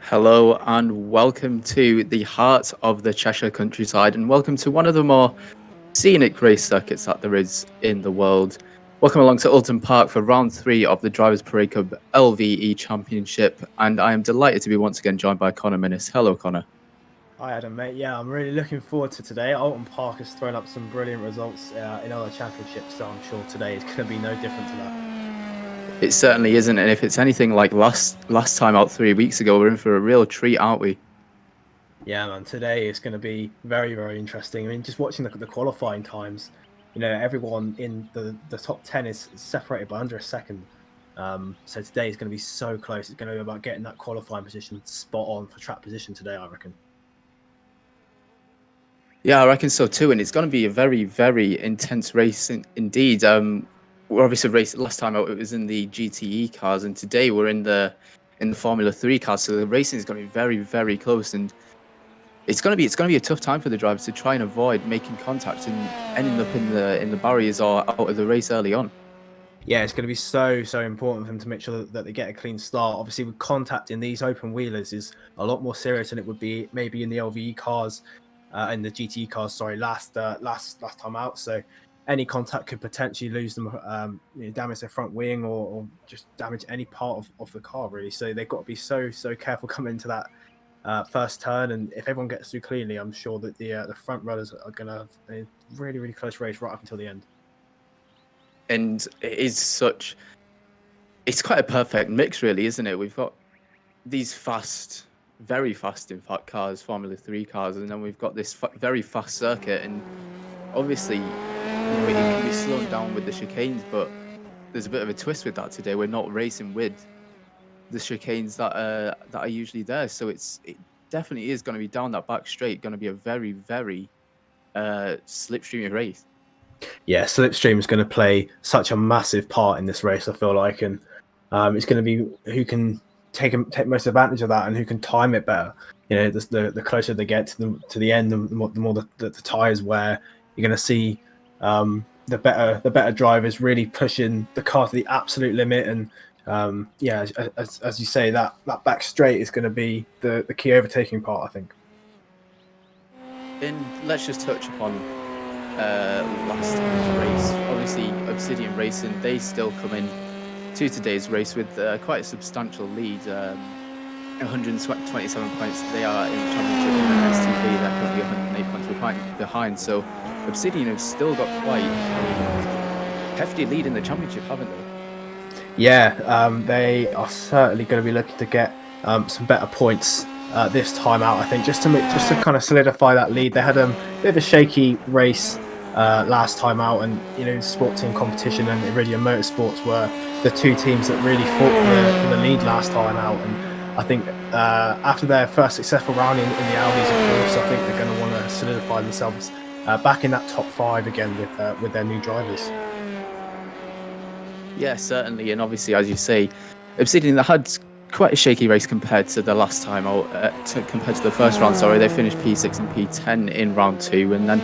Hello and welcome to the heart of the Cheshire countryside, and welcome to one of the more scenic race circuits that there is in the world. Welcome along to Oulton Park for round three of the Drivers' Parade Cup LVE Championship, and I am delighted to be once again joined by Connor Minnis. Hello, Connor. Hi Adam, mate. Yeah, I'm really looking forward to today. Oulton Park has thrown up some brilliant results in other championships, so I'm sure today is going to be no different to that. It certainly isn't, and if it's anything like last time out 3 weeks ago, we're in for a real treat, aren't we? Yeah, man. Today is going to be very, very interesting. I mean, just watching the qualifying times, everyone in the top 10 is separated by under a second. So today is going to be so close. It's going to be about getting that qualifying position spot on for track position today, I reckon. Yeah, I reckon so too, and it's going to be a very, very intense race indeed. We're obviously raced last time out; it was in the GTE cars, and today we're in the Formula 3 cars. So the racing is going to be very, very close, and it's going to be a tough time for the drivers to try and avoid making contact and ending up in the barriers or out of the race early on. Yeah, it's going to be so important for them to make sure that they get a clean start. Obviously, with contact in these open wheelers is a lot more serious than it would be maybe in the LVE cars and the GTE cars. Sorry, last time out. So any contact could potentially lose them, damage their front wing or just damage any part of the car really. So they've got to be so careful coming into that first turn. And if everyone gets through cleanly, I'm sure that the front runners are going to have a really close race right up until the end. And it's quite a perfect mix, really, isn't it? We've got these very fast, in fact, cars, Formula 3 cars, and then we've got this very fast circuit, and obviously, it can be slowed down with the chicanes, but there's a bit of a twist with that today. We're not racing with the chicanes that are usually there, so it definitely is going to be down that back straight, going to be a very, very slipstreamy race. Yeah, slipstream is going to play such a massive part in this race. I feel like, and it's going to be who can take most advantage of that and who can time it better. The closer they get to the end, the more the tires wear. You're going to see the better drivers really pushing the car to the absolute limit. And as you say, that back straight is going to be the key overtaking part, I think. And let's just touch upon last time's race. Obviously, Obsidian Racing, they still come in to today's race with quite a substantial lead. 127 points. They are in the championship in the STV. They're currently 108 points behind. So Obsidian have still got quite a hefty lead in the championship, haven't they? Yeah, they are certainly going to be looking to get some better points this time out. I think just to kind of solidify that lead. They had a bit of a shaky race last time out, and sport team competition and Iridium Motorsports were the two teams that really fought for the lead last time out. And I think after their first successful round in the Audis, of course, I think they're going to want to solidify themselves back in that top five again with their new drivers. Yeah, certainly, and obviously, as you say, Obsidian had quite a shaky race compared to the last time out, compared to the first round. Sorry, they finished P6 and P10 in round two, and then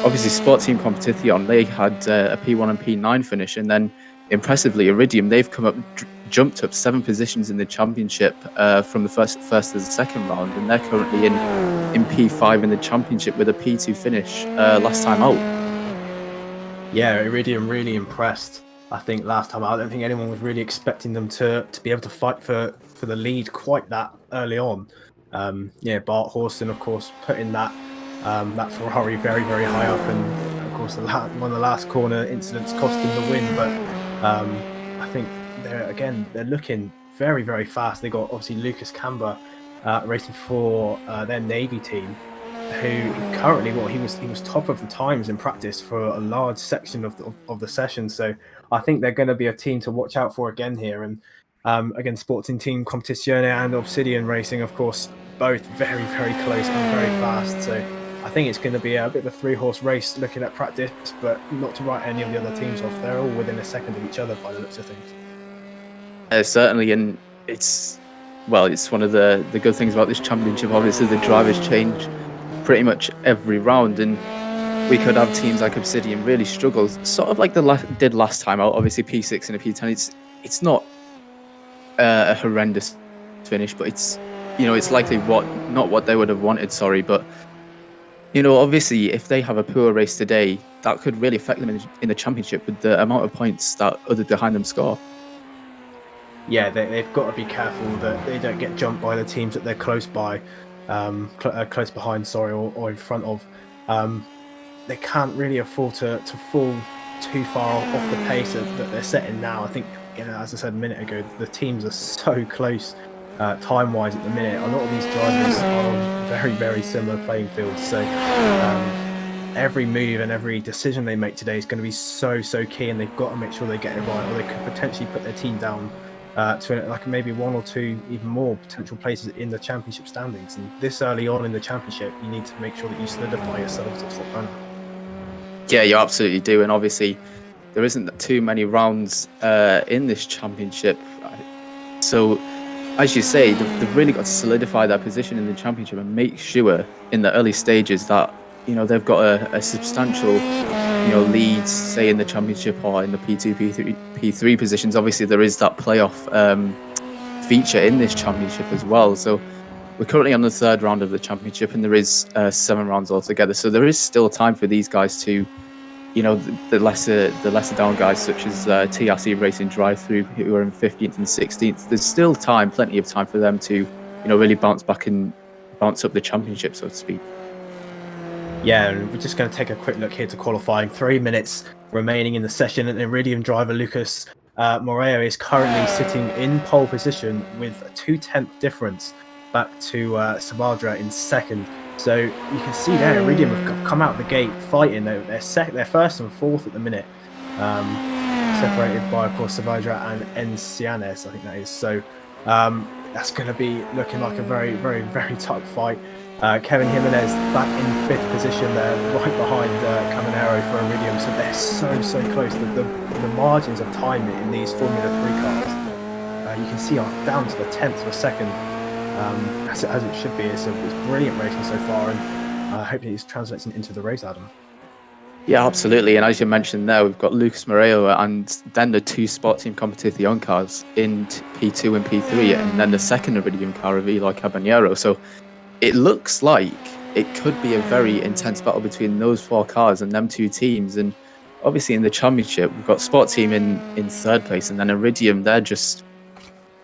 obviously Sport Team Competition, they had a P1 and P9 finish, and then impressively Iridium, they've jumped up 7 positions in the championship from the first to the second round, and they're currently in P5 in the championship with a P2 finish last time out. Yeah, Iridium really impressed. I think last time out, I don't think anyone was really expecting them to be able to fight for the lead quite that early on. Bart Horston, of course, putting that Ferrari very high up, and of course one of the last corner incidents cost him the win. But I think they're looking very fast. They got obviously Lucas Camber racing for their Navy team, who currently, he was top of the times in practice for a large section of the session. So I think they're going to be a team to watch out for again here. And again, Sporting Team Competizione and Obsidian Racing, of course, both very close and very fast. So I think it's going to be a bit of a 3-horse race looking at practice, but not to write any of the other teams off. They're all within a second of each other by the looks of things. Certainly, and it's one of the good things about this championship. Obviously, the drivers change pretty much every round, and we could have teams like Obsidian really struggle, sort of like did last time out. Obviously, P6 and a P10. It's not a horrendous finish, but it's it's likely not what they would have wanted. Sorry, but obviously, if they have a poor race today, that could really affect them in the championship with the amount of points that others behind them score. Yeah, they've got to be careful that they don't get jumped by the teams that they're close by, close behind, sorry, or in front of. They can't really afford to fall too far off the pace that they're setting now. I think, as I said a minute ago, the teams are so close time-wise at the minute. A lot of these drivers are on very, very similar playing fields. So every move and every decision they make today is going to be so key, and they've got to make sure they get it right, or they could potentially put their team down to like maybe one or two even more potential places in the championship standings. And this early on in the championship, you need to make sure that you solidify yourself as a top runner. Yeah, you absolutely do. And obviously, there isn't too many rounds in this championship. So, as you say, they've really got to solidify their position in the championship and make sure in the early stages that they've got a substantial leads, say in the championship or in the P2, P3 positions. Obviously, there is that playoff feature in this championship as well. So we're currently on the third round of the championship, and there is 7 rounds altogether. So there is still time for these guys to, the lesser down guys such as TRC Racing Drive Through, who are in 15th and 16th. There's still plenty of time for them to, really bounce back and bounce up the championship, so to speak. Yeah, and we're just going to take a quick look here to qualifying. 3 minutes remaining in the session, and Iridium driver Lucas Moreira is currently sitting in pole position with a 2/10 difference back to Savadra in second. So you can see there, Iridium have come out of the gate fighting. They're first and fourth at the minute, separated by, of course, Savadra and Encianes, I think that is. So that's going to be looking like a very, very, very tight fight. Kevin Jimenez back in 5th position there, right behind Caminero for Iridium. So they're so close. The margins of time in these Formula 3 cars, you can see, are down to the 10th of a second, as it should be. It's brilliant racing so far, and hopefully it's translating into the race, Adam. Yeah, absolutely. And as you mentioned there, we've got Lucas Moreira and then the 2 Sport Team Competición cars in P2 and P3, and then the second Iridium car of Eloy Caballero. So it looks like it could be a very intense battle between those 4 cars and them 2 teams. And obviously in the championship, we've got Sport Team in 3rd place, and then Iridium, they're just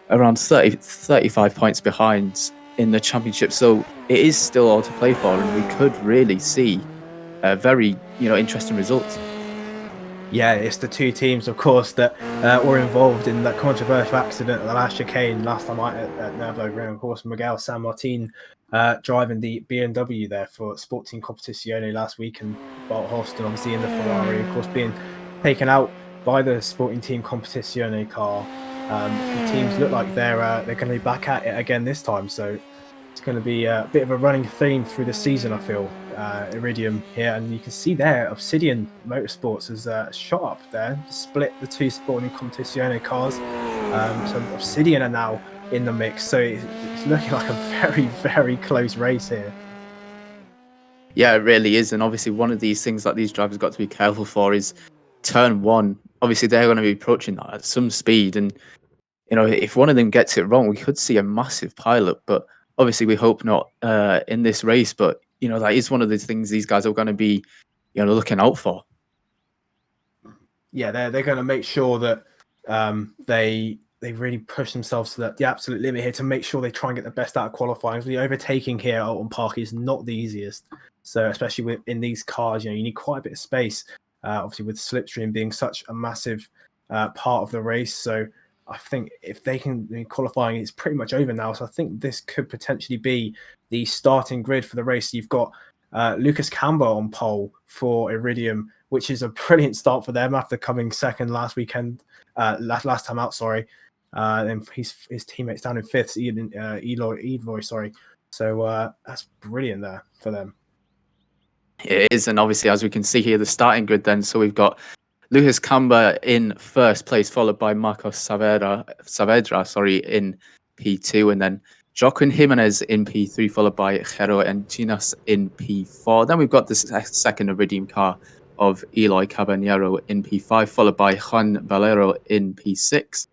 around 35 points behind in the championship. So it is still all to play for, and we could really see a very interesting results. Yeah, it's the 2 teams, of course, that were involved in that controversial accident at the last chicane last time at Nürburgring. Of course, Miguel San Martin driving the BMW there for Sport Team Competizione last week, and Bart Horston obviously in the Ferrari, of course, being taken out by the Sporting Team Competizione car. The teams look like they're going to be back at it again this time, so it's going to be a bit of a running theme through the season, I feel. Iridium here, and you can see there Obsidian Motorsports has shot up there, split the 2 Sporting Competizione cars. So Obsidian are now in the mix, so it's looking like a very, very close race here. Yeah, it really is. And obviously one of these things that these drivers got to be careful for is turn 1. Obviously they're going to be approaching that at some speed, and if one of them gets it wrong, we could see a massive pileup. But obviously we hope not in this race, but that is one of the things these guys are going to be looking out for. Yeah, they're going to make sure that they really push themselves to the absolute limit here to make sure they try and get the best out of qualifying. The overtaking here at Oulton Park is not the easiest. So especially in these cars, you need quite a bit of space, obviously with slipstream being such a massive part of the race. So I think if they can, qualifying is pretty much over now. So I think this could potentially be the starting grid for the race. You've got Lucas Camba on pole for Iridium, which is a brilliant start for them after coming second last weekend, last time out, sorry. And his teammates down in 5th, Eloy, sorry. So that's brilliant there for them. It is, and obviously as we can see here, the starting grid then, so we've got Lucas Camba in 1st place, followed by Marcos Saavedra, in P2, and then Joaquin Jimenez in P3, followed by Jero Encinas in P4. Then we've got the second Iridium car of Eloy Caballero in P5, followed by Juan Valero in P6.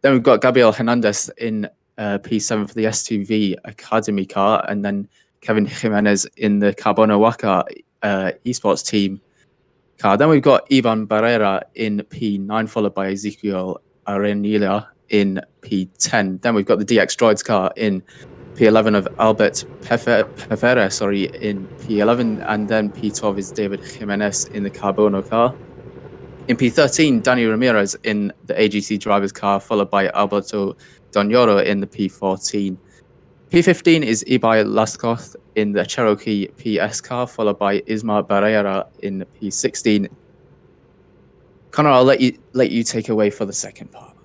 Then we've got Gabriel Hernandez in P7 for the S2V Academy car, and then Kevin Jimenez in the Carbono Waka esports team car. Then we've got Ivan Barrera in P9, followed by Ezekiel Arenilla in P10. Then we've got the DX Droids car in P11 of Albert Pefera, in P11, and then P12 is David Jimenez in the Carbono car. In P13, Danny Ramirez in the AGC driver's car, followed by Alberto Donoro in the P14. P15 is Ibai Lascoth in the Cherokee PS car, followed by Isma Barrera in the P16. Connor, I'll let you take away for the second part.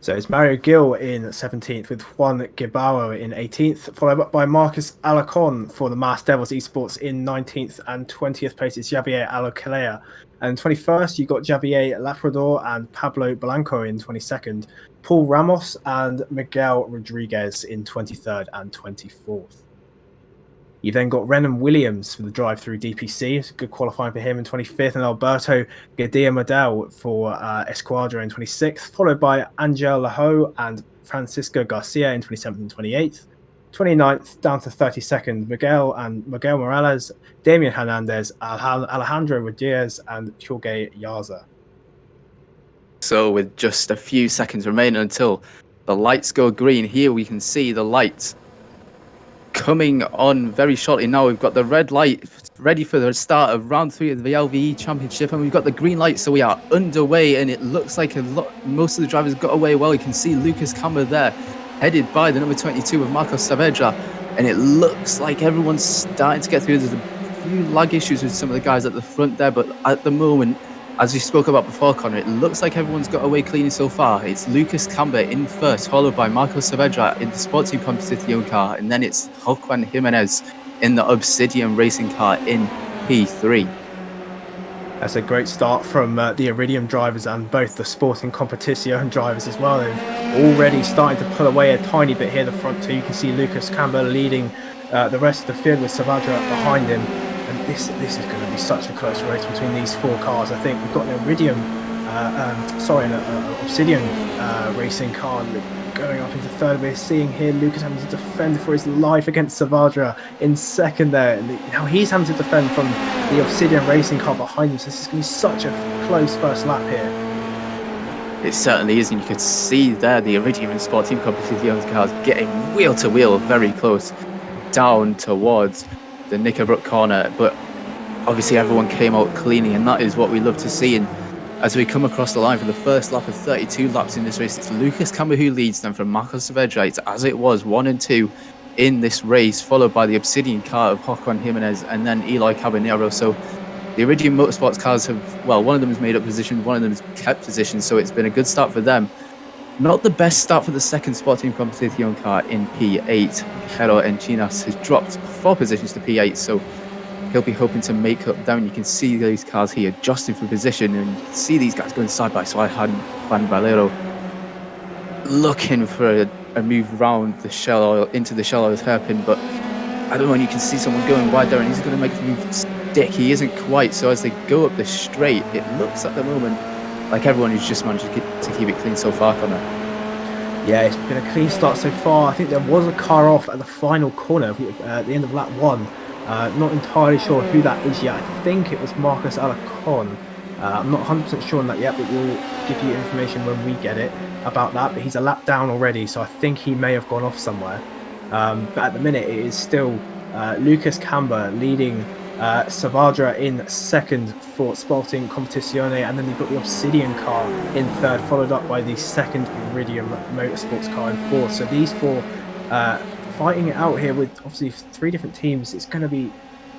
So it's Mario Gil in 17th with Juan Gibao in 18th, followed up by Marcus Alacon for the Mass Devils Esports in 19th, and 20th place is Javier Alocalea. And 21st, you got Javier Laprador and Pablo Blanco in 22nd, Paul Ramos and Miguel Rodriguez in 23rd and 24th. You then got Renan Williams for the drive-through DPC. It's a good qualifying for him in 25th, and Alberto Gadia Madel for Esquadra in 26th, followed by Angel Lajo and Francisco Garcia in 27th and 28th. 29th down to 32nd, Miguel Morales, Damian Hernandez, Alejandro Rodriguez, and Jorge Yaza. So with just a few seconds remaining until the lights go green, here we can see the lights coming on very shortly. Now we've got the red light ready for the start of round 3 of the LVE Championship, and we've got the green light, so we are underway, and it looks like most of the drivers got away well. You can see Lucas Camber there, headed by the number 22 of Marcos Saavedra, and it looks like everyone's starting to get through. There's a few lag issues with some of the guys at the front there, but at the moment, as we spoke about before, Connor, it looks like everyone's got away cleanly so far. It's Lucas Camber in first, followed by Marcos Saavedra in the Sports Team Competición car, and then it's Juan Jimenez in the Obsidian Racing car in P3. That's a great start from the Iridium drivers and both the Sporting Competición drivers as well. They've already started to pull away a tiny bit here, the front two. You can see Lucas Camber leading the rest of the field with Saavedra behind him. And this is going to be such a close race between these 4 cars. I think we've got an Iridium, an Obsidian racing car going up into third. We're seeing here Lucas having to defend for his life against Saavedra in second there. And now he's having to defend from the Obsidian racing car behind him. So this is going to be such a close first lap here. It certainly is, and you could see there the Iridium and Sport Team Competición cars getting wheel to wheel very close down towards the Knickerbrook corner, but obviously everyone came out cleanly, and that is what we love to see. And as we come across the line for the first lap of 32 laps in this race, it's Lucas Camber who leads them from Marcos Saavedra. It's as it was 1 and 2 in this race, followed by the Obsidian car of Juan Jimenez and then Eloy Caballero. So the Iridium Motorsports cars have, well, one of them has made up position, one of them has kept position, so it's been a good start for them. Not the best start for the second Sport Team Competición car in P8. Jero Encinas has dropped 4 positions to P8, so he'll be hoping to make up down. You can see these cars here adjusting for position, and you can see these guys going side by side. Juan Valero looking for a move round the shell oil into the shell oil hairpin, but I don't know, and you can see someone going wide there, and he's going to make the move stick. He isn't quite, so as they go up the straight, it looks at the moment like everyone who's just managed to keep it clean so far, Connor. Yeah, it's been a clean start so far. I think there was a car off at the final corner at the end of lap 1. Not entirely sure who that is yet. I think it was Marcus Alacon. I'm not 100% sure on that yet, but we'll give you information when we get it about that. But he's a lap down already, so I think he may have gone off somewhere. But at the minute, it is still Lucas Camber leading Saavedra in second for Sporting Competizione, and then you've got the Obsidian car in third, followed up by the second Iridium Motorsports car in fourth. So these 4 fighting it out here with obviously 3 different teams. It's going to be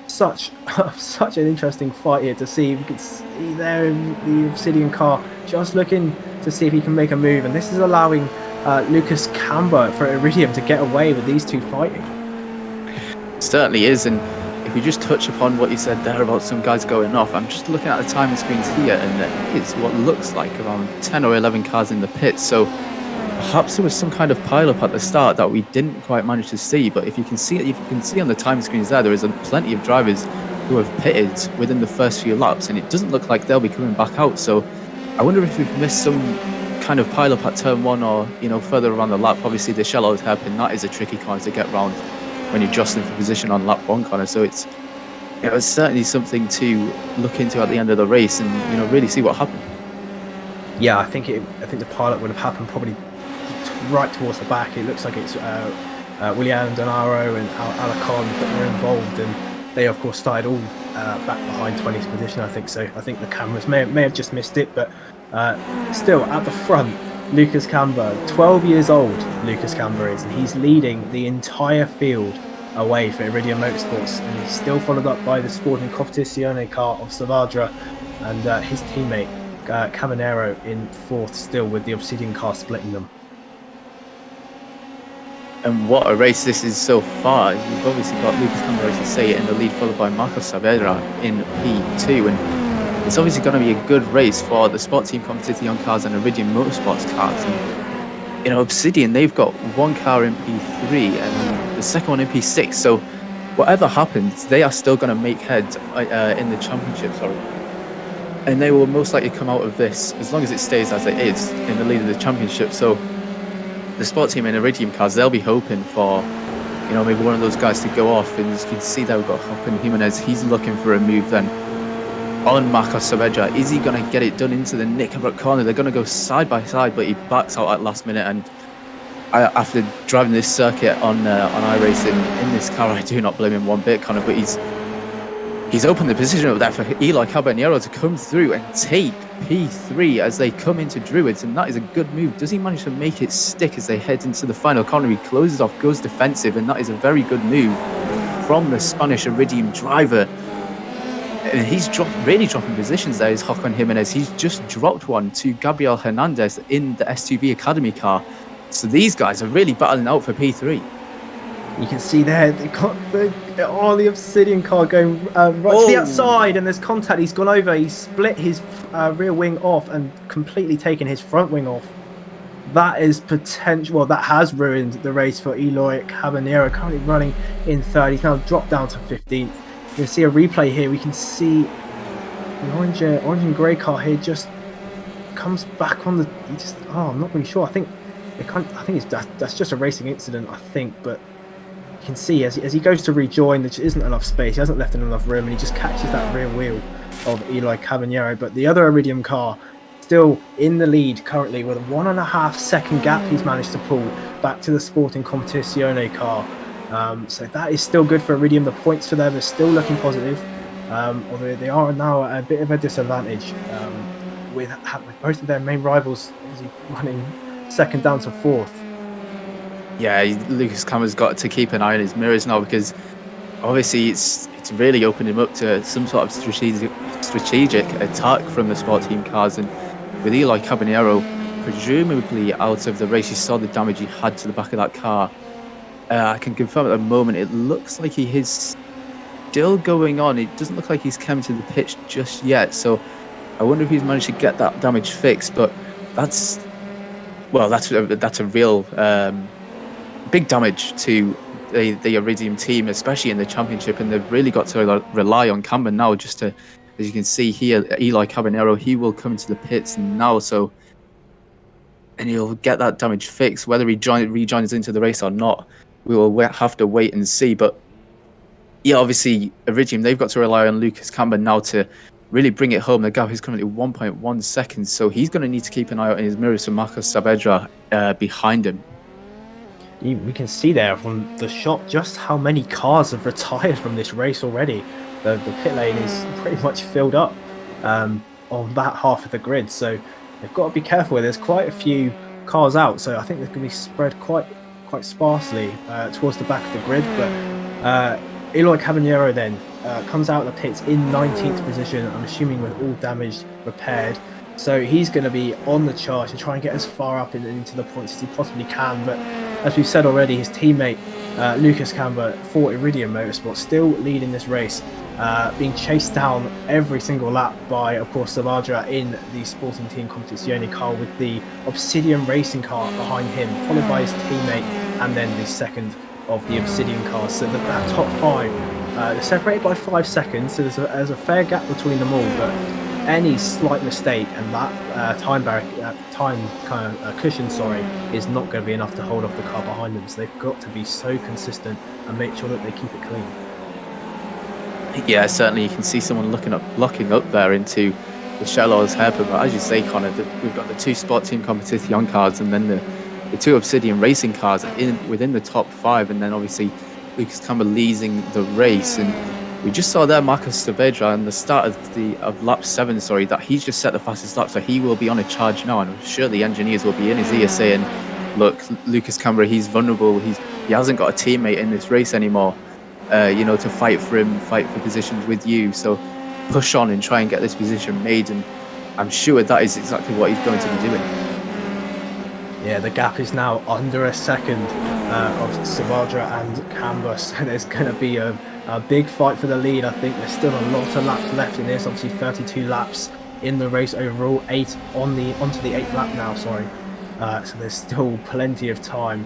such an interesting fight here to see. We can see there the Obsidian car just looking to see if he can make a move, and this is allowing Lucas Camber for Iridium to get away with these 2 fighting. It certainly is, and if we just touch upon what you said there about some guys going off, I'm just looking at the timing screens here, and there is what looks like around 10 or 11 cars in the pit. So perhaps there was some kind of pile-up at the start that we didn't quite manage to see. But if you can see on the timing screens there is plenty of drivers who have pitted within the first few laps, and it doesn't look like they'll be coming back out. So I wonder if we've missed some kind of pile up at turn 1 or, further around the lap. Obviously, the shallow hairpin, that is a tricky corner to get round when you're jostling for position on lap 1 corner. So it's certainly something to look into at the end of the race and, really see what happened. Yeah, I think the pilot would have happened probably right towards the back. It looks like it's William Donaro and Alacon that were involved, and they of course started all back behind 20th position, I think. So I think the cameras may have just missed it, but still at the front, Lucas Camber, 12 years old. Lucas Camber is, and he's leading the entire field away for Iridium Motorsports, and he's still followed up by the Sporting Competizione car of Savadra and his teammate Caminero in 4th, still with the Obsidian car splitting them. And what a race this is so far. You've obviously got Lucas Camber, as you say, in the lead, followed by Marcos Saavedra in P2. And it's obviously going to be a good race for the Sport Team Competition cars and Iridium Motorsports cars. And, Obsidian, they've got one car in P3 and the second one in P6. So whatever happens, they are still going to make head in the championship, and they will most likely come out of this, as long as it stays as it is, in the lead of the championship. So the Sport Team and Iridium cars, they'll be hoping for, maybe one of those guys to go off. And as you can see there, we've got Joaquin Jimenez. He's looking for a move then on Marcos Saavedra. Is he going to get it done into the Knickerbock corner? They're going to go side by side, but he backs out at last minute. And after driving this circuit on iRacing in this car, I do not blame him one bit, Connor. But he's opened the position up there for Eloy Caballero to come through and take P3 as they come into Druids, and that is a good move. Does he manage to make it stick as they head into the final corner? He closes off, goes defensive, and that is a very good move from the Spanish Iridium driver. And he's really dropping positions there, is Joaquin Jimenez. He's just dropped one to Gabriel Hernandez in the S2V Academy car. So these guys are really battling out for P3. You can see there, they got the Obsidian car going right to the outside, and there's contact. He's gone over, he's split his rear wing off and completely taken his front wing off. That is potential. Well, that has ruined the race for Eloy Caballero, currently running in 3rd. He's now dropped down to 15th. You can see a replay here. We can see the orange and grey car here just comes back on the. I'm not really sure. I think that's just a racing incident, I think, but. You can see as he goes to rejoin, there isn't enough space. He hasn't left enough room, and he just catches that rear wheel of Eloy Caballero. But the other Iridium car still in the lead currently with a 1.5 second gap he's managed to pull back to the Sporting Competizione car. So that is still good for Iridium. The points for them are still looking positive, although they are now at a bit of a disadvantage with both of their main rivals running 2nd down to 4th. Yeah, Lucas Camber's got to keep an eye on his mirrors now, because obviously it's really opened him up to some sort of strategic attack from the Sport Team cars. And with Eloy Caballero presumably out of the race, you saw the damage he had to the back of that car. I can confirm at the moment it looks like he is still going on. It doesn't look like he's come to the pitch just yet, so I wonder if he's managed to get that damage fixed. But that's a real big damage to the Iridium team, especially in the championship, and they've really got to rely on Camber now. Just to, as you can see here, Eloy Caballero, he will come to the pits now, and he'll get that damage fixed. Whether he rejoins into the race or not, we will have to wait and see. But yeah, obviously Iridium, they've got to rely on Lucas Camber now to really bring it home. The gap is currently 1.1 seconds, so he's going to need to keep an eye out in his mirrors for Marcos Saavedra behind him. We can see there from the shot just how many cars have retired from this race already. The pit lane is pretty much filled up on that half of the grid, so they've got to be careful. There's quite a few cars out, so I think they're going to be spread quite sparsely towards the back of the grid. But Eloy Caballero then comes out of the pits in 19th position, I'm assuming with all damage repaired. So he's going to be on the charge to try and get as far up into the points as he possibly can. But as we've said already, his teammate Lucas Camber for Iridium Motorsport still leading this race, being chased down every single lap by, of course, Savadra in the Sporting Team Competizione car with the Obsidian Racing car behind him, followed by his teammate and then the second of the Obsidian cars. So that top 5, they're separated by 5 seconds, so there's a fair gap between them all. But any slight mistake, and that time kind of cushion, sorry, is not going to be enough to hold off the car behind them. So they've got to be so consistent and make sure that they keep it clean. Yeah, certainly you can see someone locking up there into the Shellow's hairpin. But as you say, Connor, we've got the two Sport Team Competition cars and then the two Obsidian Racing cars within the top 5, and then obviously Lucas Campbell leading the race. And we just saw there Marcos Saavedra on the start of lap 7, sorry, that he's just set the fastest lap, so he will be on a charge now, and I'm sure the engineers will be in his ear saying, look, Lucas Campbell, he's vulnerable, he hasn't got a teammate in this race anymore, to fight for him, fight for positions with you, so push on and try and get this position made. And I'm sure that is exactly what he's going to be doing. Yeah, the gap is now under a second of Saavedra and Campbell, so there's going to be a big fight for the lead. I think there's still a lot of laps left in this. Obviously 32 laps in the race overall, 8 onto the 8th lap now, sorry. So there's still plenty of time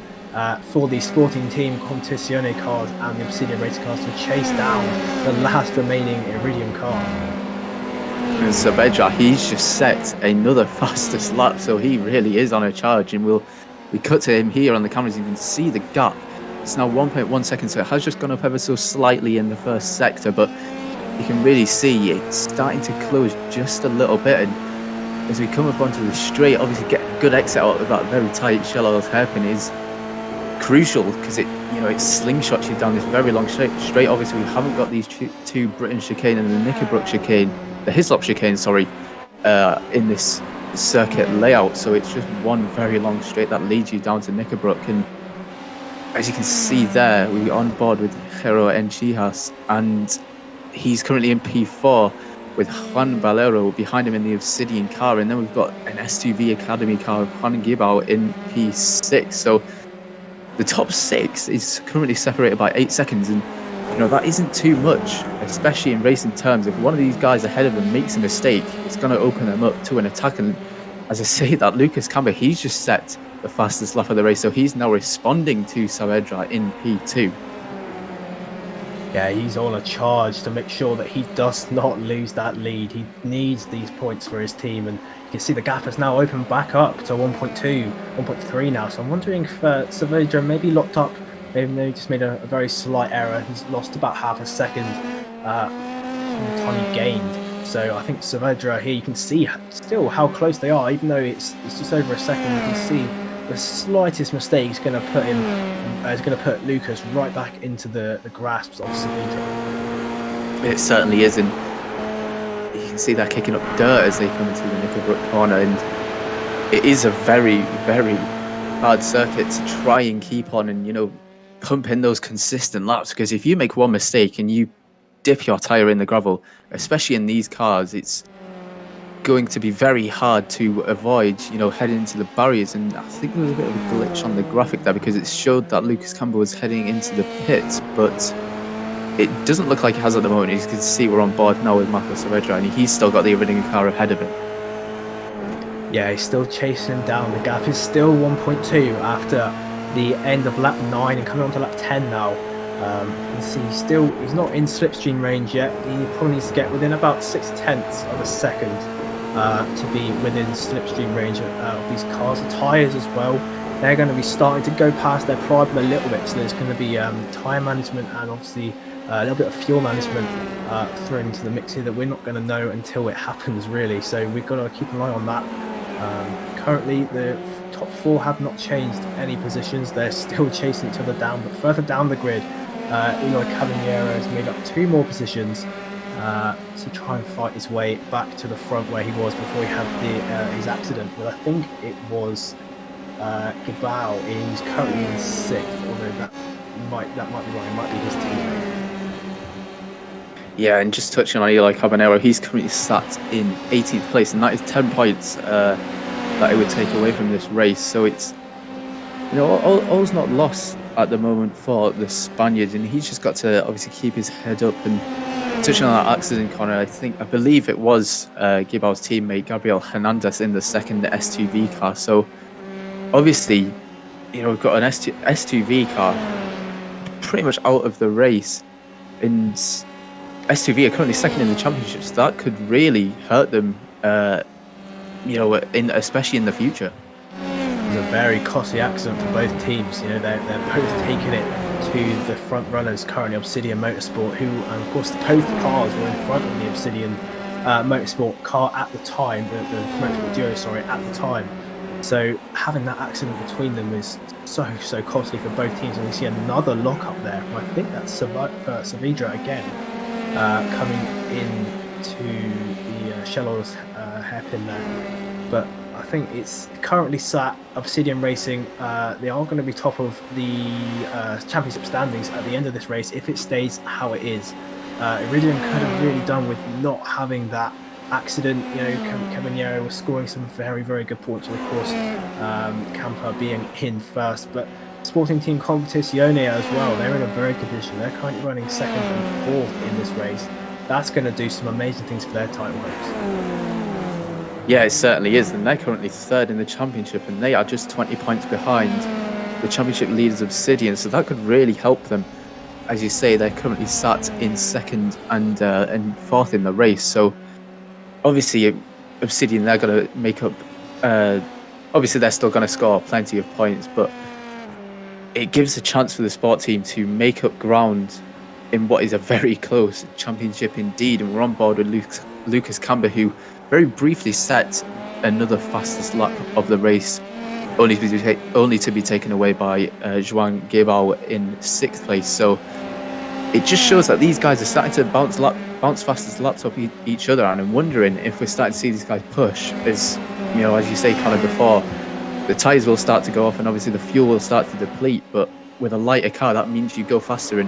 for the Sporting Team Competizione cars and the Obsidian Race cars to chase down the last remaining Iridium car. And Saavedra, he's just set another fastest lap, so he really is on a charge. And we cut to him here on the cameras. You can see the gap. It's now 1.1 seconds, so it has just gone up ever so slightly in the first sector, but you can really see it's starting to close just a little bit. And as we come up onto the straight, obviously getting a good exit out of that very tight shell oil hairpin is crucial, because it slingshots you down this very long straight. Obviously we haven't got these two Britain chicane and the Knickerbrook chicane, the Hislop chicane, sorry, in this circuit layout, so it's just one very long straight that leads you down to Knickerbrook. And as you can see there, we're on board with Jero Enchijas, and he's currently in P4 with Juan Valero behind him in the Obsidian car, and then we've got an S2V Academy car of Juan Gibao in P6. So the top 6 is currently separated by 8 seconds, and that isn't too much, especially in racing terms. If one of these guys ahead of them makes a mistake, it's going to open them up to an attack. And as I say, that Lucas Campbell, he's just set the fastest lap of the race, so he's now responding to Saavedra in P2. Yeah, he's on a charge to make sure that he does not lose that lead. He needs these points for his team, and you can see the gap has now opened back up to 1.2, 1.3 now. So I'm wondering if Saavedra maybe locked up, maybe just made a very slight error. He's lost about half a second from the time he gained. So I think Saavedra here, you can see still how close they are, even though it's just over a second. You can see the slightest mistake is going to put him, is going to put Lucas right back into the grasps of Saavedra. It certainly is, and you can see they're kicking up dirt as they come into the Knickerbrook corner, and it is a very, very hard circuit to try and keep on and pump in those consistent laps, because if you make one mistake and you dip your tire in the gravel, especially in these cars, it's going to be very hard to avoid heading into the barriers. And I think there was a bit of a glitch on the graphic there, because it showed that Lucas Campbell was heading into the pits, but it doesn't look like he has at the moment. As you can see, we're on board now with Marcos Saavedra, and he's still got the Iridium car ahead of him. Yeah, he's still chasing him down. The gap is still 1.2 after the end of lap 9 and coming on to lap 10 now. You can see he's not in slipstream range yet. He probably needs to get within about 0.6 of a second to be within slipstream range of these cars. The tyres as well, they're going to be starting to go past their prime a little bit, so there's going to be tyre management and obviously a little bit of fuel management thrown into the mix here that we're not going to know until it happens, really. So we've got to keep an eye on that. Currently the top 4 have not changed any positions. They're still chasing each other down, but further down the grid, Eloy Caballero has made up 2 more positions to try and fight his way back to the front where he was before he had his accident. But I think it was Gibao. He's currently in 6th, although that might be wrong. It might be his teammate. Yeah, and just touching on Eloy Caballero, he's currently sat in 18th place, and that is 10 points that it would take away from this race. So it's all's not lost at the moment for the Spaniard, and he's just got to obviously keep his head up. And touching on that accident, Connor, I believe it was Gibao's teammate Gabriel Hernandez in the second S2V car. So obviously, we've got an S2V car pretty much out of the race, and SUV are currently second in the championship, so that could really hurt them, especially in the future. It's a very costly accident for both teams. You know, they're both taking it to the front runners currently, Obsidian Motorsport, who, and of course, both cars were in front of the Obsidian Motorsport car at the time, the Motorsport Duo, sorry, at the time. So having that accident between them is so costly for both teams. And we see another lock up there. I think that's Saavedra again, coming into the Shell's hairpin there. But I think it's currently sat Obsidian Racing. They are going to be top of the championship standings at the end of this race if it stays how it is. Iridium could have really done with not having that accident. You know, Caballero was scoring some very good points, and of course Camper being in first. But Sporting Team Competizione as well, they're in a very good position. They're currently running second and fourth in this race. That's going to do some amazing things for their title hopes. Yeah, it certainly is, and they're currently third in the championship, and they are just 20 points behind the championship leaders Obsidian, so that could really help them. As you say, they're currently sat in second and fourth in the race, so obviously Obsidian, they're going to make up, obviously they're still going to score plenty of points, but it gives a chance for the sport team to make up ground in what is a very close championship indeed. And we're on board with Lucas Camber, who very briefly set another fastest lap of the race, only to be taken away by Joan Guibao in 6th place. So it just shows that these guys are starting to bounce fastest laps off each other, and I'm wondering if we're starting to see these guys push, as you say, kind of before, the tyres will start to go off and obviously the fuel will start to deplete, but with a lighter car, that means you go faster. And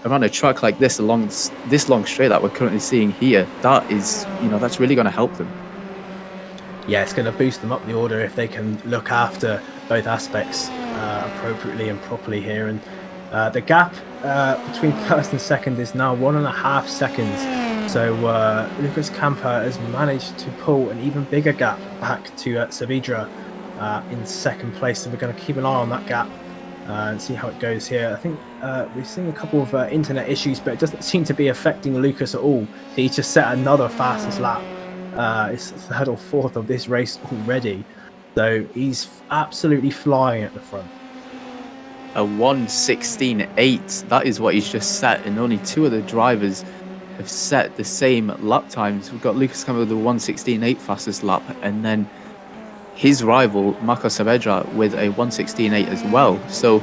around a track like this, along this long straight that we're currently seeing here, that is, that's really going to help them. Yeah, it's going to boost them up the order if they can look after both aspects appropriately and properly here. And the gap between first and second is now 1.5 seconds. So Lucas Camper has managed to pull an even bigger gap back to Saavedra in second place. So we're going to keep an eye on that gap and see how it goes here. I think we're seeing a couple of internet issues, but it doesn't seem to be affecting Lucas at all. He just set another fastest lap. It's third or fourth of this race already. So he's absolutely flying at the front. A 1:16.8, that is what he's just set, and only 2 of the drivers have set the same lap times. We've got Lucas Camber with the 1:16.8 fastest lap, and then his rival Marco Saavedra with a 1:16.8 as well. So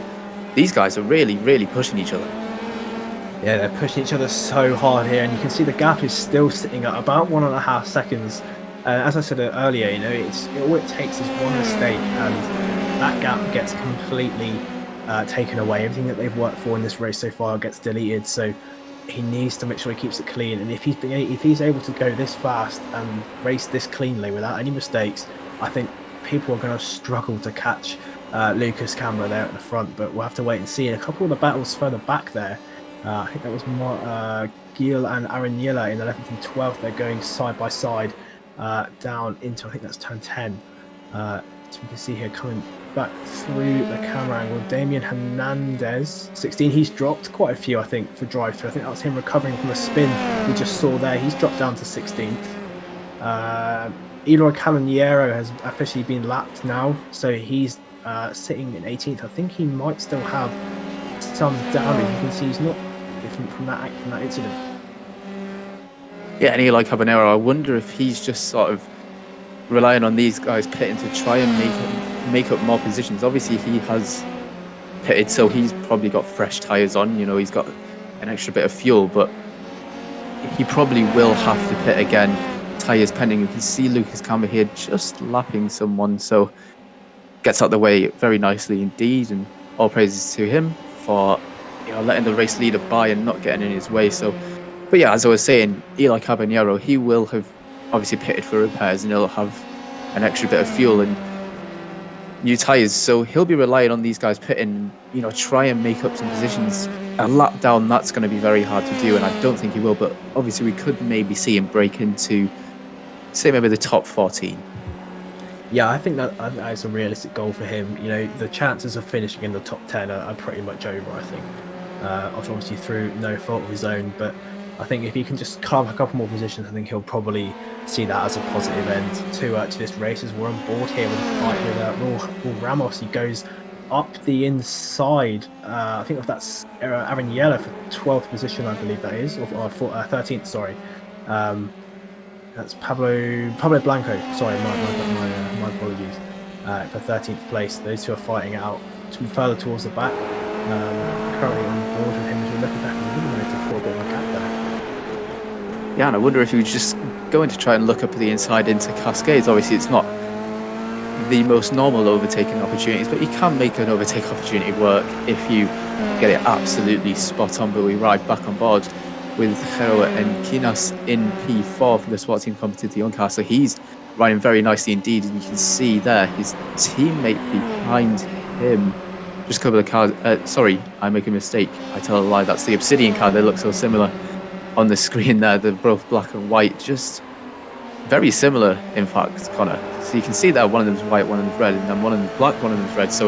these guys are really pushing each other. Yeah, they're pushing each other so hard here, and you can see the gap is still sitting at about 1.5 seconds. As I said earlier, all it takes is one mistake, and that gap gets completely taken away. Everything that they've worked for in this race so far gets deleted. So he needs to make sure he keeps it clean, and if he's able to go this fast and race this cleanly without any mistakes, I think people are going to struggle to catch Lucas Camber there at the front. But we'll have to wait and see. A couple of the battles further back there, I think that was more Gil and Aranilla in 11th and 12th. They're going side by side down into, I think that's turn 10. So you can see here coming back through the camera angle, Damian Hernandez, 16. He's dropped quite a few, I think, for drive-through. I think that was him recovering from a spin we just saw there. He's dropped down to 16th. Eloy Caballero has officially been lapped now, so he's sitting in 18th. I think he might still have some damage. You can see he's not different from that incident. Yeah, and Eloy Caballero, I wonder if he's just sort of relying on these guys pitting to try and make up more positions. Obviously, he has pitted, so he's probably got fresh tyres on. He's got an extra bit of fuel, but he probably will have to pit again. Tyres pending. You can see Lucas Camber here just lapping someone, so gets out the way very nicely indeed, and all praises to him for letting the race leader by and not getting in his way. So, but yeah, as I was saying, Eloy Caballero, he will have obviously pitted for repairs, and he'll have an extra bit of fuel and new tyres, so he'll be relying on these guys pitting, try and make up some positions. A lap down, that's going to be very hard to do, and I don't think he will, but obviously we could maybe see him break into, say, maybe the top 14. Yeah, I think that is a realistic goal for him. The chances of finishing in the top 10 are pretty much over, I think. Obviously through no fault of his own, but I think if he can just carve a couple more positions, I think he'll probably see that as a positive end to this race, as we're on board here with a fight with Will Ramos. He goes up the inside. I think if that's Aaron Yella for 12th position, I believe that is, or 13th. Sorry, that's Pablo Blanco. Sorry, my apologies. For 13th place, those two are fighting it out further towards the back. Currently on board with him as we're looking back. I really wanted to pour a bit of a gap there. Yeah, and I wonder if he was just going to try and look up the inside into Cascades. Obviously, it's not the most normal overtaking opportunities, but you can make an overtake opportunity work if you get it absolutely spot on. But we ride back on board with Hero and Kinas in P4 for the Sport Team Competition car. So he's riding very nicely indeed, and you can see there his teammate behind him. Just a couple of cars. Sorry, I make a mistake. I tell a lie. That's the Obsidian car. They look so similar on the screen there. They're both black and white. Just very similar, in fact, Connor. So you can see that one of them's white, one of them's red, and then one of them's black, one of them's red. So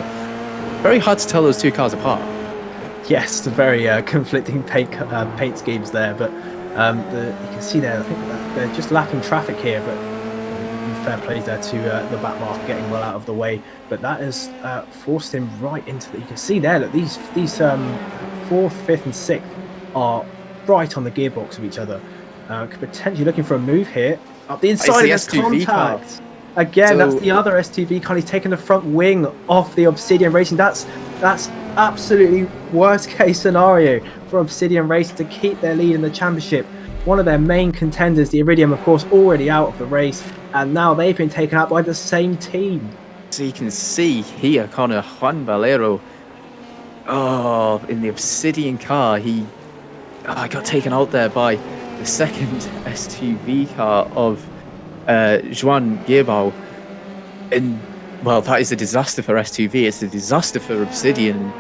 very hard to tell those two cars apart. Yes, the very conflicting paint schemes there, but you can see there, I think that they're just lacking traffic here, but fair play there to the back marker getting well out of the way. But that has forced him right into the... You can see there that these 4th, 5th and 6th are right on the gearbox of each other. Could potentially looking for a move here. Up the inside of the contact. Again, so that's the other STV car. He's taken the front wing off the Obsidian Racing. That's absolutely worst case scenario for Obsidian Racing to keep their lead in the championship. One of their main contenders, the Iridium, of course, already out of the race, and now they've been taken out by the same team. So you can see here, Connor, Juan Valero, in the Obsidian car, he got taken out there by the second STV car of Juan Guirbao. And, well, that is a disaster for STV. It's a disaster for Obsidian.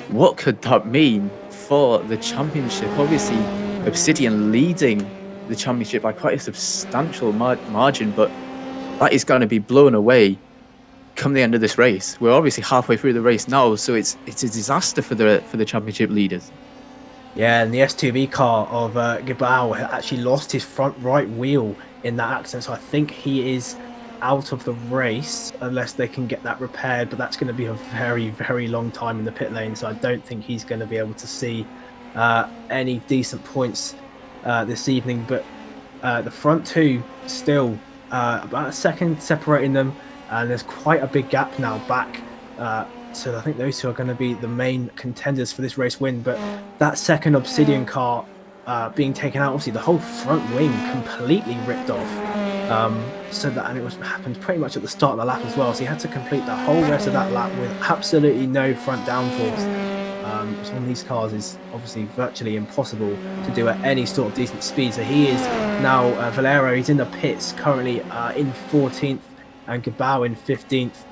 What could that mean for the championship? Obviously, Obsidian leading the championship by quite a substantial margin, but that is going to be blown away come the end of this race. We're obviously halfway through the race now, so it's a disaster for the championship leaders. Yeah, and the STV car of Gibao actually lost his front right wheel in that accident, so I think he is out of the race unless they can get that repaired, but that's going to be a very, very long time in the pit lane, so I don't think he's going to be able to see any decent points this evening. But the front two still about a second separating them, and there's quite a big gap now back. So I think those two are going to be the main contenders for this race win. But that second Obsidian car being taken out, obviously the whole front wing completely ripped off. So that, and it happened pretty much at the start of the lap as well. So he had to complete the whole rest of that lap with absolutely no front downforce. Which on these cars is obviously virtually impossible to do at any sort of decent speed. So he is now, Valero, he's in the pits currently in 14th, and Gibao in 15th.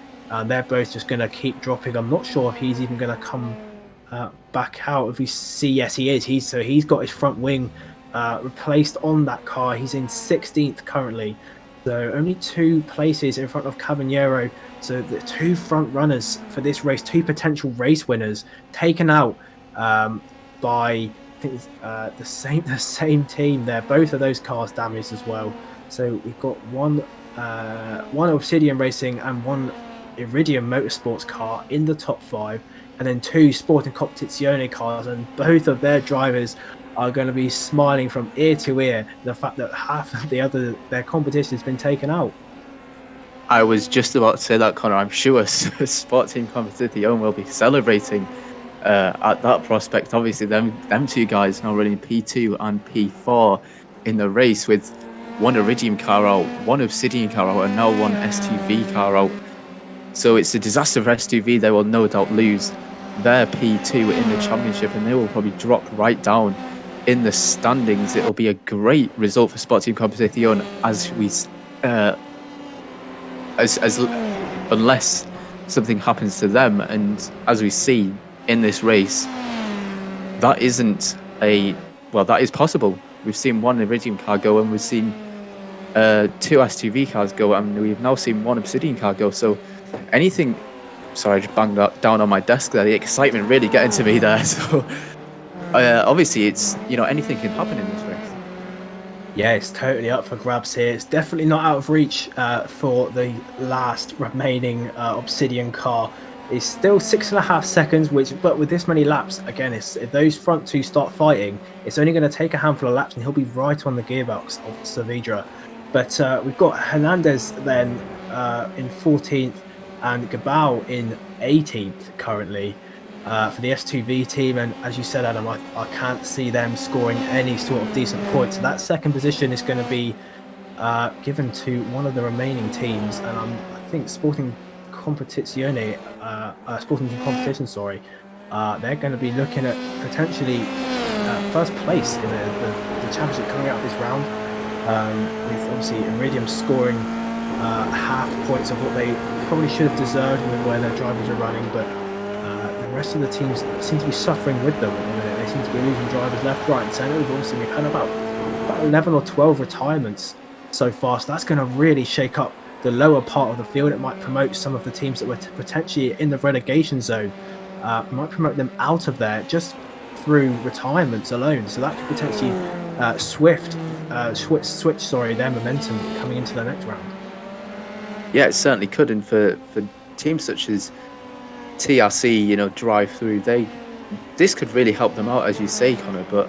They're both just going to keep dropping. I'm not sure if he's even going to come back out. If we see, yes, he is. He's got his front wing replaced on that car. He's in 16th currently. So only 2 places in front of Caballero. So the 2 front runners for this race, 2 potential race winners, taken out by, I think it's, the same team there. Both of those cars damaged as well. So we've got one Obsidian Racing and one Iridium Motorsports car in the top 5, and then 2 Sporting Competizione cars, and both of their drivers are going to be smiling from ear to ear the fact that half of their competition has been taken out. I was just about to say that, Connor. I'm sure Sport Team Competition will be celebrating at that prospect. Obviously, them 2 guys now running P2 and P4 in the race, with one Iridium car out, one Obsidian car out, and now one STV car out. So it's a disaster for STV. They will no doubt lose their P2 in the championship, and they will probably drop right down in the standings. It'll be a great result for Sport Team Competition unless something happens to them. And as we see in this race, that is possible. We've seen one Iridium car go, and we've seen 2 STV cars go, and we've now seen 1 Obsidian car go. So anything... Sorry, I just banged that down on my desk there. The excitement really getting to me there. So obviously, it's, anything can happen in this race. Yeah, it's totally up for grabs here. It's definitely not out of reach for the last remaining Obsidian car. It's still 6.5 seconds, but with this many laps, again, if those front two start fighting, it's only going to take a handful of laps and he'll be right on the gearbox of Saavedra. But we've got Hernandez then in 14th and Gabao in 18th currently. For the S2V team, and as you said, Adam, I can't see them scoring any sort of decent points. So that second position is going to be given to one of the remaining teams, and I think Sporting Competizione, Sporting Team Competition, sorry, they're going to be looking at potentially first place in the championship coming out of this round, with obviously Iridium scoring half points of what they probably should have deserved with where their drivers are running, but the rest of the teams seem to be suffering with them at the minute. They seem to be losing drivers left, right, and centre. Obviously, we've had about 11 or 12 retirements so far, so that's going to really shake up the lower part of the field. It might promote some of the teams that were potentially in the relegation zone. It might promote them out of there just through retirements alone. So that could potentially switch their momentum coming into the next round. Yeah, it certainly could, and for teams such as TRC, drive through, this could really help them out, as you say, Connor. But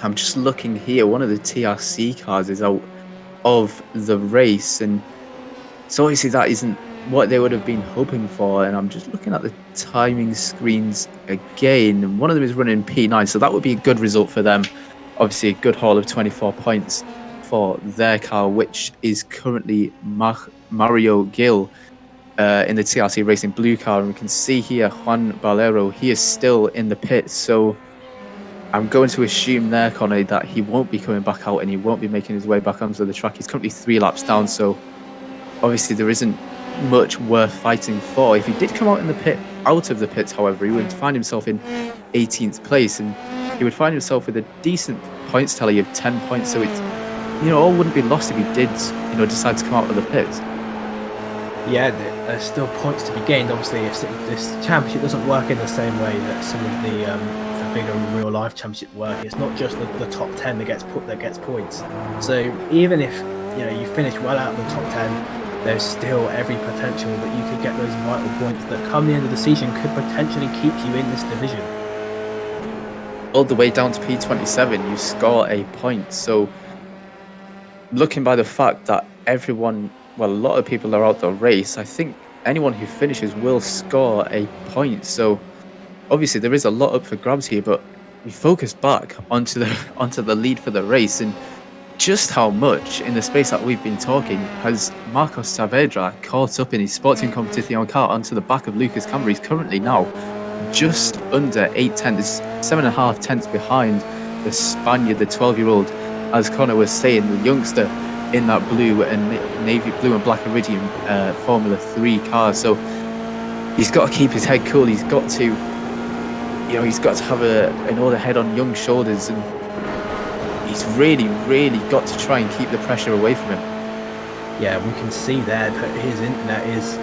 I'm just looking here, one of the TRC cars is out of the race, and so obviously that isn't what they would have been hoping for. And I'm just looking at the timing screens again, and one of them is running P9, so that would be a good result for them. Obviously a good haul of 24 points for their car, which is currently Mario Gil in the TRC Racing blue car. And we can see here Juan Valero, he is still in the pits, so I'm going to assume there, Connor, that he won't be coming back out and he won't be making his way back onto the track. He's currently 3 laps down, so obviously there isn't much worth fighting for. If he did come out of the pits, however, he would find himself in 18th place, and he would find himself with a decent points tally of 10 points, so it's, all wouldn't be lost if he did, decide to come out of the pits. Yeah, there's still points to be gained. Obviously, this championship doesn't work in the same way that some of the bigger real life championship work. It's not just the top 10 that gets points. So even if you finish well out of the top 10, there's still every potential that you could get those vital points that come the end of the season could potentially keep you in this division. All the way down to P27, you score a point. So looking by the fact that a lot of people are out the race, I think anyone who finishes will score a point. So obviously there is a lot up for grabs here, but we focus back onto the lead for the race, and just how much in the space that we've been talking has Marcos Saavedra caught up in his Sporting Competition car onto the back of Lucas Camber. He's currently now just under 8 tenths, 7.5 tenths behind the Spaniard, the 12-year-old, as Connor was saying, the youngster in that blue and black Iridium Formula 3 car. So he's got to keep his head cool. He's got to have an older head on young shoulders, and he's really, really got to try and keep the pressure away from him. Yeah, we can see there that his internet is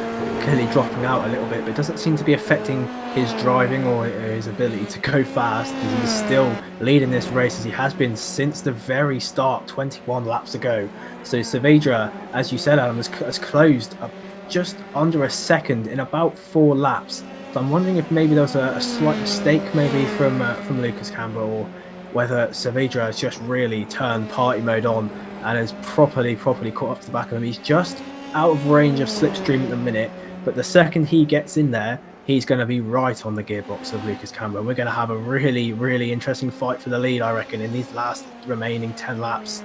clearly dropping out a little bit, but it doesn't seem to be affecting his driving or his ability to go fast. He's still leading this race as he has been since the very start, 21 laps ago. So Saavedra, as you said, Adam, has closed up just under a second in about 4 laps. So I'm wondering if maybe there was a slight mistake maybe from Lucas Camber, or whether Saavedra has just really turned party mode on and has properly caught up to the back of him. He's just out of range of slipstream at the minute, but the second he gets in there, he's going to be right on the gearbox of Lucas Camber. We're going to have a really, really interesting fight for the lead, I reckon, in these last remaining 10 laps.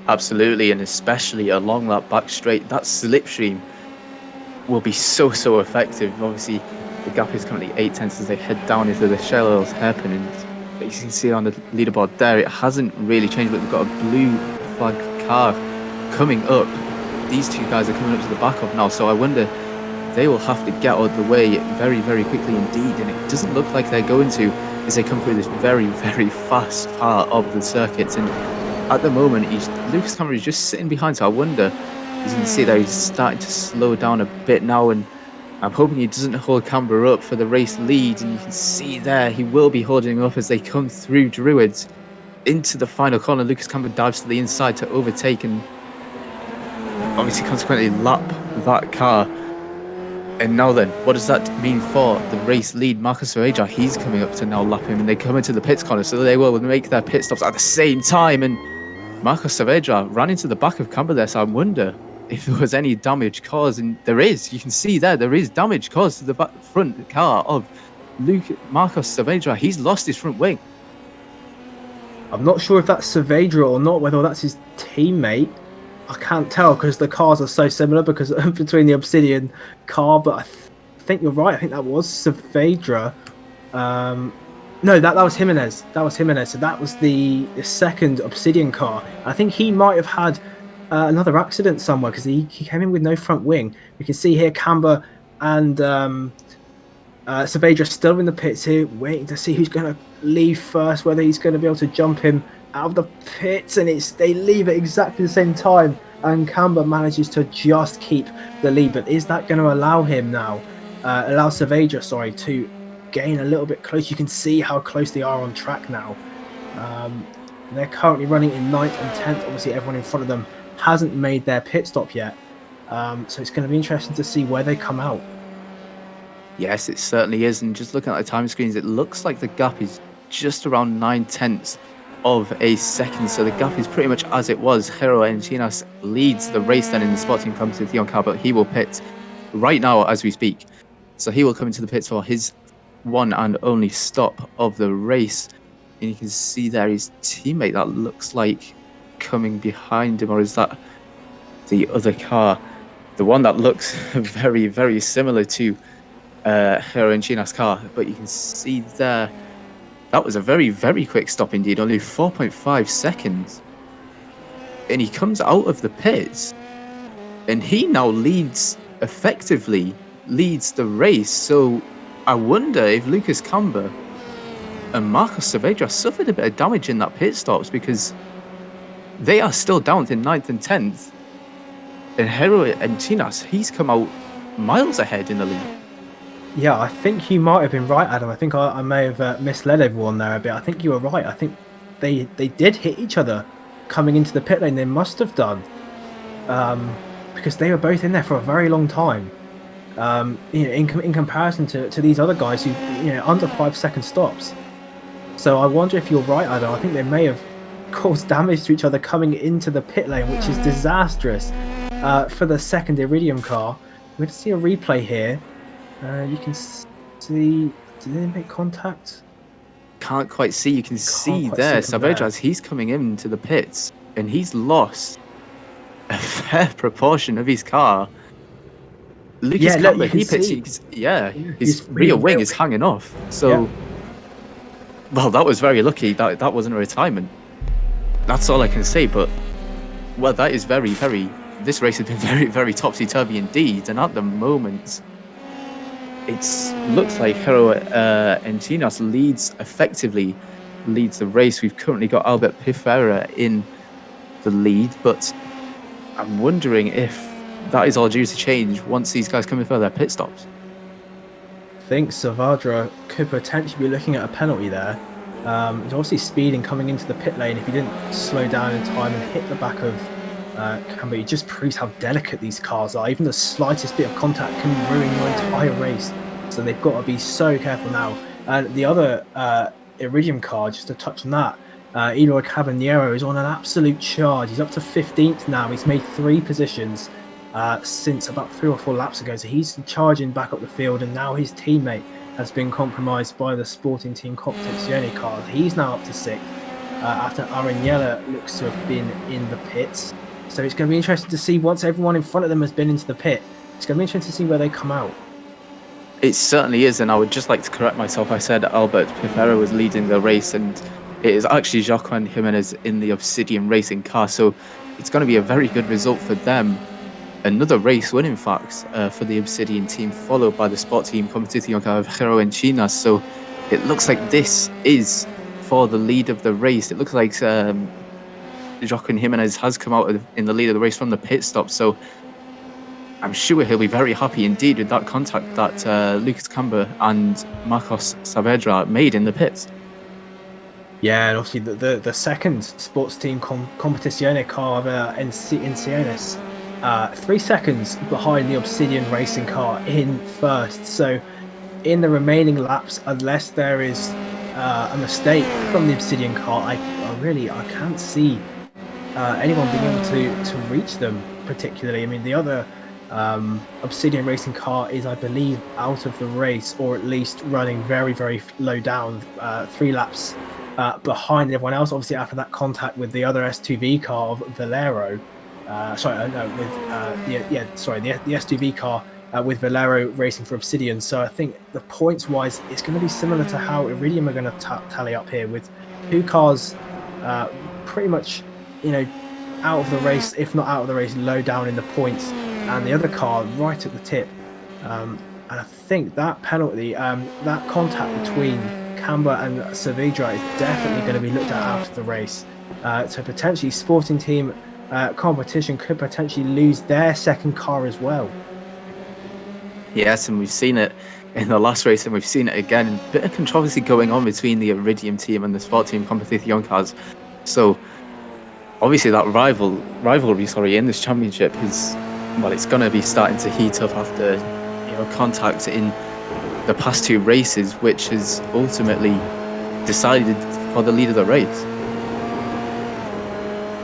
Absolutely, and especially along that back straight, that slipstream will be so effective. Obviously, the gap is currently 8 tenths as they head down into the Shell Oils hairpin, and you can see on the leaderboard there, it hasn't really changed, but we've got a blue flag car coming up. These two guys are coming up to the back of now, so I wonder, they will have to get out of the way very, very quickly indeed, and it doesn't look like they're going to, as they come through this very, very fast part of the circuit. And at the moment, Lucas Camber is just sitting behind, so I wonder, as you can see there, he's starting to slow down a bit now, and I'm hoping he doesn't hold Camber up for the race lead. And you can see there, he will be holding up as they come through Druids. into the final corner. Lucas Camber dives to the inside to overtake and obviously consequently lap that car. And now then, what does that mean for the race lead? Marcos Saavedra, he's coming up to now lap him, and they come into the pits corner, so they will make their pit stops at the same time. And Marcos Saavedra ran into the back of Camber there, so I wonder if there was any damage caused. And there is. You can see there is damage caused to the front car of Marcos Saavedra. He's lost his front wing. I'm not sure if that's Saavedra or not, whether that's his teammate. I can't tell because the cars are so similar because between the Obsidian car, but I think you're right. I think that was Saavedra. No, that was Jimenez. That was Jimenez. So that was the second Obsidian car. I think he might have had another accident somewhere because he came in with no front wing. You can see here Camber and Saavedra still in the pits here, waiting to see who's going to leave first, whether he's going to be able to jump him out of the pits, and they leave at exactly the same time, and Camber manages to just keep the lead. But is that going to allow him now, allow Saavedra, sorry, to gain a little bit close? You can see how close they are on track now. They're currently running in 9th and 10th. Obviously, everyone in front of them hasn't made their pit stop yet, so it's going to be interesting to see where they come out. Yes, it certainly is. And just looking at the time screens, it looks like the gap is just around 9/10 of a second. So the gap is pretty much as it was. Hero Encinas leads the race then in the spot team competition car, but he will pit right now as we speak. So he will come into the pits for his one and only stop of the race. And you can see there his teammate that looks like coming behind him, or is that the other car? The one that looks very, very similar to Hero Encinas car, but you can see there that was a very, very quick stop indeed, only 4.5 seconds. And he comes out of the pits and he now effectively leads the race. So I wonder if Lucas Camber and Marcos Saavedra suffered a bit of damage in that pit stops, because they are still down in 9th and 10th. And Hero Encinas, he's come out miles ahead in the lead. Yeah, I think you might have been right, Adam. I think I may have misled everyone there a bit. I think you were right. I think they did hit each other coming into the pit lane. They must have done, because they were both in there for a very long time. In comparison to these other guys who, under 5-second stops. So I wonder if you're right, Adam. I think they may have caused damage to each other coming into the pit lane, which is disastrous for the second Iridium car. We're going to see a replay here. You can see, did they make contact? Can't quite see. You can see there, Saavedra, he's coming into the pits and he's lost a fair proportion of his car. Lucas Camber, he pits, his rear wing is hanging off. So, well, that was very lucky. That wasn't a retirement. That's all I can say. But, well, that is very, very... This race has been very, very topsy-turvy indeed. And at the moment, it looks like Hero Encinas effectively leads the race. We've currently got Albert Pifera in the lead, but I'm wondering if that is all due to change once these guys come in for their pit stops. I think Saavedra could potentially be looking at a penalty there. He's obviously speeding coming into the pit lane. If he didn't slow down in time and hit the back of Camber, it just proves how delicate these cars are. Even the slightest bit of contact can ruin your entire race. So they've got to be so careful now. And the other Iridium car, just to touch on that, Eloy Caballero is on an absolute charge. He's up to 15th now. He's made 3 positions since about 3 or 4 laps ago. So he's charging back up the field, and now his teammate has been compromised by the Sporting Team Competizione car. He's now up to 6th after Arignella looks to have been in the pits. So it's going to be interesting to see, once everyone in front of them has been into the pit, it's going to be interesting to see where they come out. It certainly is, and I would just like to correct myself. I said Albert Pifera was leading the race, and it is actually Joaquin Jimenez in the Obsidian racing car. So it's going to be a very good result for them. Another race win, in fact, for the Obsidian team, followed by the Sport Team Competition car of Hero Encinas. So it looks like this is for the lead of the race. It looks like Joaquin Jimenez has come out in the lead of the race from the pit stop. So I'm sure he'll be very happy indeed with that contact that Lucas Camber and Marcos Saavedra made in the pits. Yeah, and obviously the second sports team competizione car of Inciones, 3 seconds behind the Obsidian racing car in first. So in the remaining laps, unless there is a mistake from the Obsidian car, I can't see anyone being able to reach them particularly. I mean, the other Obsidian racing car is, I believe, out of the race, or at least running very low down, 3 laps behind everyone else. Obviously, after that contact with the other S2V car of Valero, sorry, no, with the S2V car. With Valero racing for Obsidian, so I think the points wise, it's going to be similar to how Iridium are going to tally up here, with 2 cars pretty much, you know, out of the race, if not out of the race, low down in the points, and the other car right at the tip. And I think that penalty, that contact between Camber and Saavedra is definitely going to be looked at after the race. So potentially Sporting Team competition could potentially lose their second car as well. Yes, and we've seen it in the last race, and we've seen it again. A bit of controversy going on between the Iridium team and the Sport Team Competición cars. So obviously that rivalry in this championship is, well, it's going to be starting to heat up after contact in the past 2 races, which has ultimately decided for the lead of the race.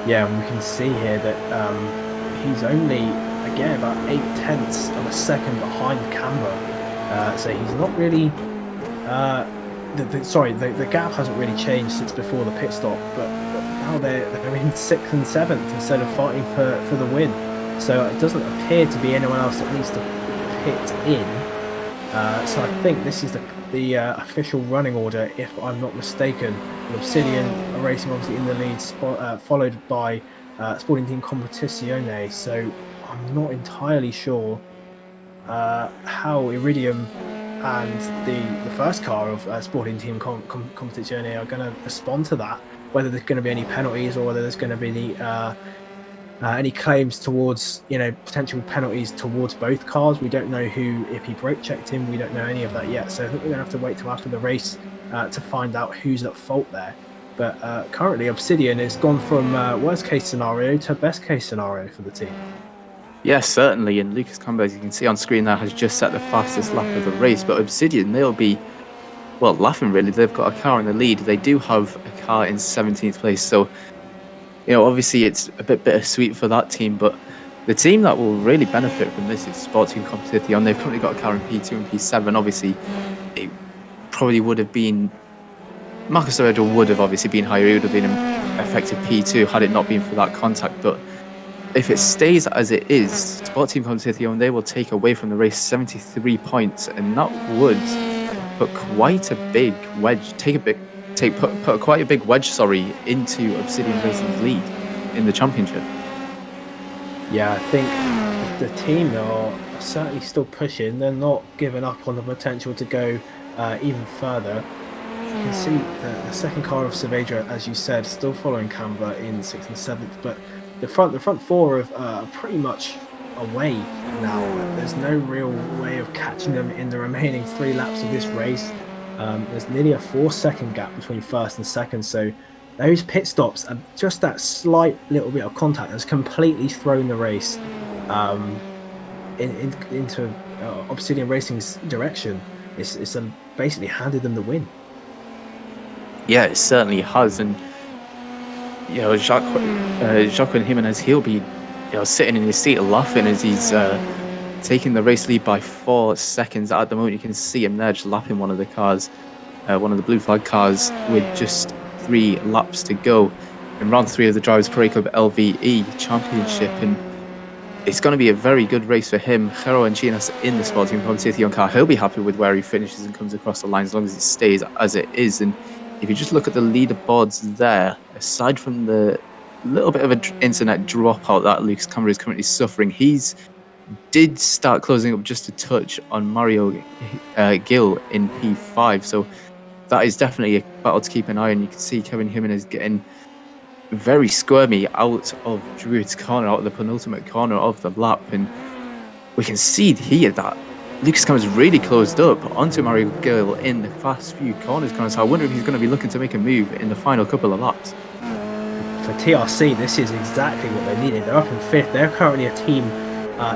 Yeah, and we can see here that he's only, again, about 8/10 of a second behind Camber. So he's not really the gap hasn't really changed since before the pit stop, but now they're in 6th and 7th instead of fighting for the win. So it doesn't appear to be anyone else that needs to pit in. So I think this is the official running order, if I'm not mistaken. The Obsidian are racing obviously in the lead, followed by Sporting Team Competizione. So I'm not entirely sure how Iridium and the first car of Sporting Team Competizione are going to respond to that. Whether there's going to be any penalties, or whether there's going to be any claims towards, potential penalties towards both cars. We don't know if he brake checked him. We don't know any of that yet. So I think we're going to have to wait till after the race to find out who's at fault there. But currently, Obsidian has gone from worst case scenario to best case scenario for the team. Yes, certainly. And Lucas Camber, as you can see on screen there, has just set the fastest lap of the race. But Obsidian, they'll be, well, laughing really. They've got a car in the lead. They do have a car in 17th place. So, obviously it's a bit bittersweet for that team. But the team that will really benefit from this is Sport Team Competición. They've currently got a car in P2 and P7. Obviously, it probably would have been, Marcus Saavedra would have obviously been higher. He would have been an effective P2 had it not been for that contact. But if it stays as it is, Sport Team Competición, they will take away from the race 73 points, and that would put quite a big wedge, put quite a big wedge, into Obsidian Racing's lead in the championship. Yeah, I think the team are certainly still pushing. They're not giving up on the potential to go even further. You can see the second car of Saavedra, as you said, still following Camber in 6th and 7th, but the front 4 are pretty much away now. There's no real way of catching them in the remaining 3 laps of this race. There's nearly a 4-second gap between first and second, so those pit stops and just that slight little bit of contact has completely thrown the race into Obsidian Racing's direction. It's basically handed them the win. Yeah, it certainly has. And Joaquin Jimenez, he'll be sitting in his seat laughing as he's taking the race lead by 4 seconds. At the moment, you can see him there just lapping one of the cars, one of the blue flag cars, with just 3 laps to go in round 3 of the Drivers' Parade Club LVE Championship. And it's going to be a very good race for him. Jero Encinas in the Sport Team Competición car, he'll be happy with where he finishes and comes across the line as long as it stays as it is. And if you just look at the leaderboards there, aside from the little bit of an internet dropout that Lucas Camber is currently suffering, did start closing up just a touch on Mario Gil in P5. So that is definitely a battle to keep an eye on. You can see Kevin Jimenez getting very squirmy out of Druid's corner, out of the penultimate corner of the lap. And we can see here that Lucas Cameron's really closed up onto Mario Gill in the fast few corners, Connor. So I wonder if he's going to be looking to make a move in the final couple of laps. For TRC, this is exactly what they needed. They're up in 5th. They're currently a team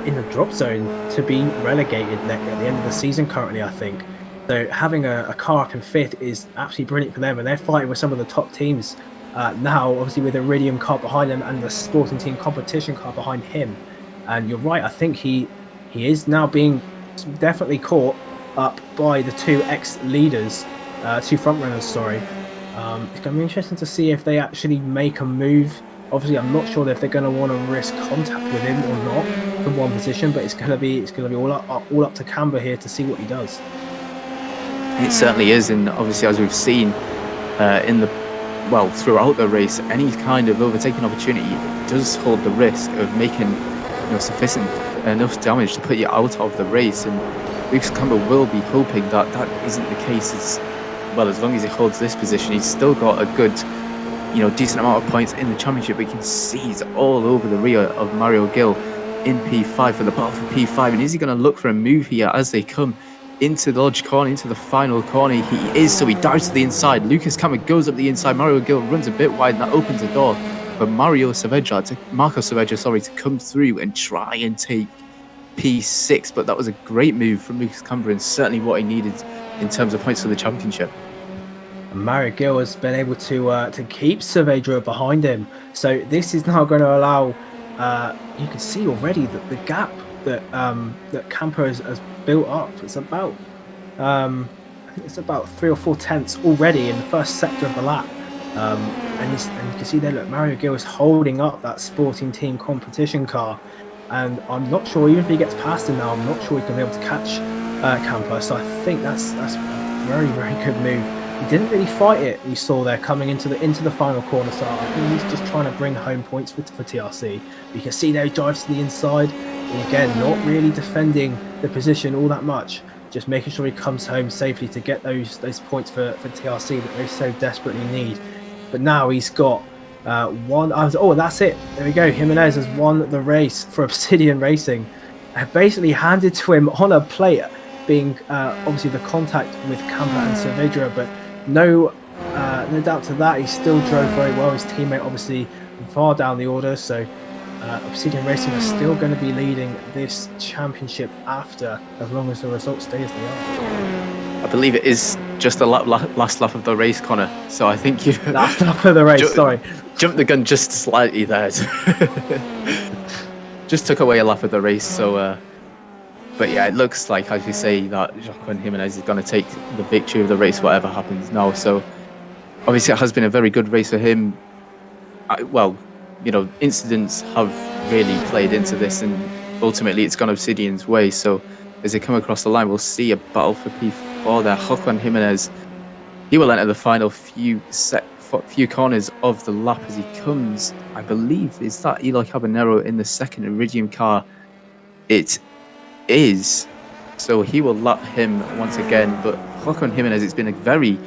in the drop zone to be relegated at the end of the season currently, I think. So having a car up in 5th is absolutely brilliant for them, and they're fighting with some of the top teams now, obviously with the Iridium car behind them and the Sporting Team competition car behind him. And you're right, I think he is now being definitely caught up by the two ex-leaders, two front-runners, sorry. It's going to be interesting to see if they actually make a move. Obviously, I'm not sure if they're going to want to risk contact with him or not from one position, but it's going to be all up to Camber here to see what he does. It certainly is, and obviously, as we've seen throughout the race, any kind of overtaking opportunity does hold the risk of making sufficient enough damage to put you out of the race. And Lucas Camber will be hoping that that isn't the case as long as he holds this position. He's still got a good, decent amount of points in the championship. We can see he's all over the rear of Mario Gill in P5 for the battle for P5. And is he going to look for a move here as they come into the lodge corner, into the final corner? He is, so he dives to the inside. Lucas Camber goes up the inside. Mario Gill runs a bit wide, and that opens the door for Marco Saavedra to come through and try and take P6. But that was a great move from Lucas Camber, and certainly what he needed in terms of points for the championship. Mario Gill has been able to keep Saavedra behind him, so this is now going to allow. You can see already that the gap that Camper has built up. It's about I think it's about 3 or 4 tenths already in the first sector of the lap. And you can see there, look, Mario Gill is holding up that Sporting Team competition car, and I'm not sure, even if he gets past him now, I'm not sure he's going to be able to catch Camper. So I think that's a very, very good move. He didn't really fight it. We saw there coming into the final corner. So I think he's just trying to bring home points for TRC. You can see there he drives to the inside. And again, not really defending the position all that much. Just making sure he comes home safely to get those points for TRC that they so desperately need. But now he's got one. Oh, that's it. There we go. Jimenez has won the race for Obsidian Racing. Basically handed to him on a plate, being obviously the contact with Camper and Saavedra, but no doubt to that, he still drove very well. His teammate obviously far down the order, so Obsidian Racing are still going to be leading this championship after, as long as the results stay as they are. I believe it is just the last lap of the race, Connor. So I think you last lap of the race. Sorry, jumped the gun just slightly there. Just took away a lap of the race. So, but yeah, it looks like, as you say, that Jacqueline Jimenez is going to take the victory of the race, whatever happens now. So obviously, it has been a very good race for him. Incidents have really played into this, and ultimately it's gone Obsidian's way. So as they come across the line, we'll see a battle for P4 there. Joaquin Jimenez, he will enter the final few corners of the lap as he comes. I believe, is that Eloy Cabanero in the second Iridium car? It is. So he will lap him once again. But Joaquin Jimenez, it's been a very,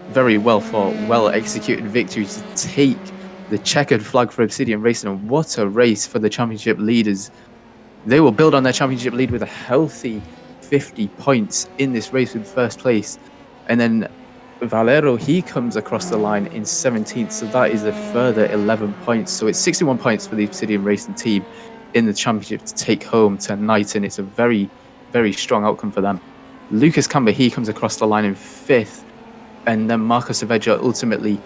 very well fought, well executed victory to take the checkered flag for Obsidian Racing. And what a race for the championship leaders. They will build on their championship lead with a healthy 50 points in this race with first place. And then Valero, he comes across the line in 17th. So that is a further 11 points. So it's 61 points for the Obsidian Racing team in the championship to take home tonight. And it's a very, very strong outcome for them. Lucas Camber, he comes across the line in 5th. And then Marco Saavedra, ultimately,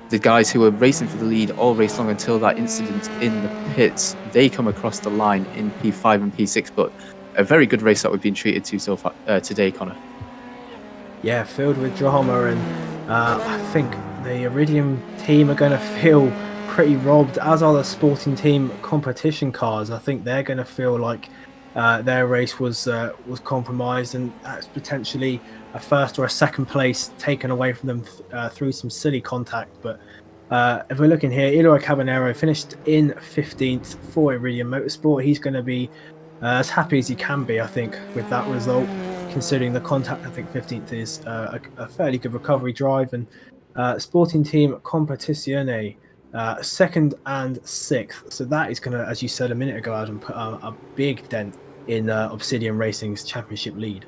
the guys who were racing for the lead all race long until that incident in the pits, they come across the line in P5 and P6. But a very good race that we've been treated to so far today, Connor. Yeah, filled with drama, and I think the Iridium team are going to feel pretty robbed, as are the Sporting Team competition cars. I think they're going to feel like their race was compromised, and that's potentially a first or a second place taken away from them through some silly contact. But if we're looking here, Eloy Cabanero finished in 15th for Iridium Motorsport. He's going to be as happy as he can be, I think, with that result, considering the contact. I think 15th is a fairly good recovery drive. And Sporting Team Competizione, 2nd and 6th. So that is going to, as you said a minute ago, Adam, put a big dent in Obsidian Racing's championship lead.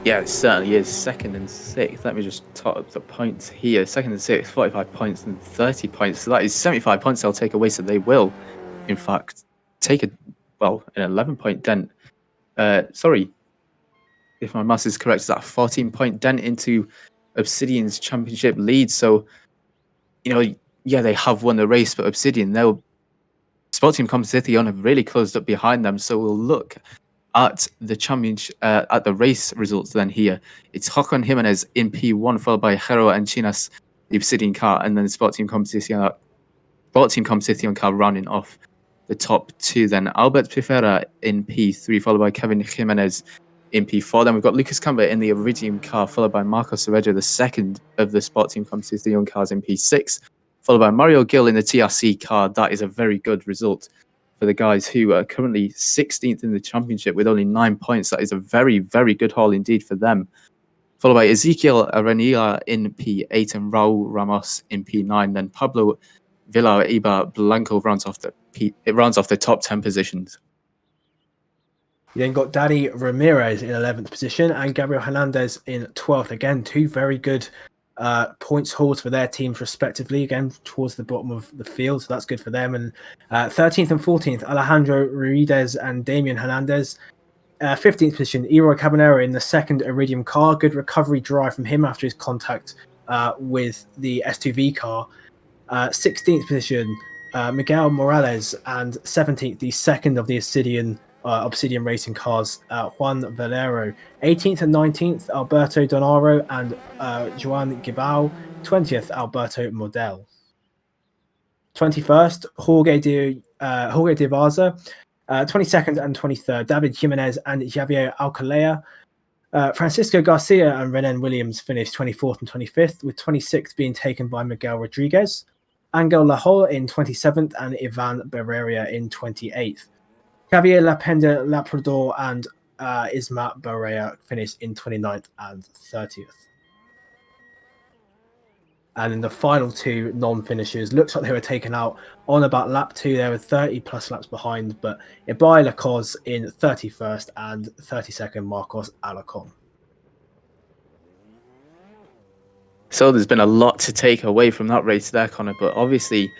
Yeah, it certainly is. Second and sixth. Let me just top up the points here. Second and sixth, 45 points and 30 points. So that is 75 points they'll take away. So they will, in fact, take an 11-point dent. Sorry, if my maths is correct, is that a 14-point dent into Obsidian's championship lead. So, yeah, they have won the race, but Obsidian, Sport Team Competition have really closed up behind them. So we'll look at the championship, at the race results then here. It's Håkon Jimenez in P1, followed by Hero and Chinas, the Obsidian car, and then the Sport Team Competition car rounding off the top two. Then Albert Pifera in P3, followed by Kevin Jimenez in P4. Then we've got Lucas Campbell in the Iridium car, followed by Marcos Saavedra, the second of the Sport Team Competition cars in P6, followed by Mario Gill in the TRC car. That is a very good result for the guys who are currently 16th in the championship with only 9 points. That is a very, very good haul indeed for them. Followed by Ezequiel Arenilla in P8 and Raul Ramos in P9. Then Pablo Villaiba Blanco rounds off the top 10 positions. You then got Daddy Ramirez in 11th position and Gabriel Hernandez in 12th. Again, two very good points hauls for their teams respectively, again towards the bottom of the field, so that's good for them. And 13th and 14th, Alejandro Ruiz and Damian Hernandez. 15th position, Eroy Cabanero in the second Iridium car. Good recovery drive from him after his contact with the S2V car. 16th position, Miguel Morales, and 17th, the second of the Obsidian Racing cars, Juan Valero. 18th and 19th, Alberto Donaro and Joan Gibao. 20th, Alberto Model. 21st, Jorge de Barza. 22nd and 23rd, David Jimenez and Javier Alcalea. Francisco Garcia and Renan Williams finished 24th and 25th, with 26th being taken by Miguel Rodriguez. Angel Lajol in 27th and Ivan Barreria in 28th. Javier Lapenda Laprador and Isma Barrea finished in 29th and 30th. And in the final two non-finishers, looks like they were taken out on about lap 2. They were 30 plus laps behind, but Ibai Lacoz in 31st and 32nd, Marcos Alacon. So there's been a lot to take away from that race there, Connor, but obviously,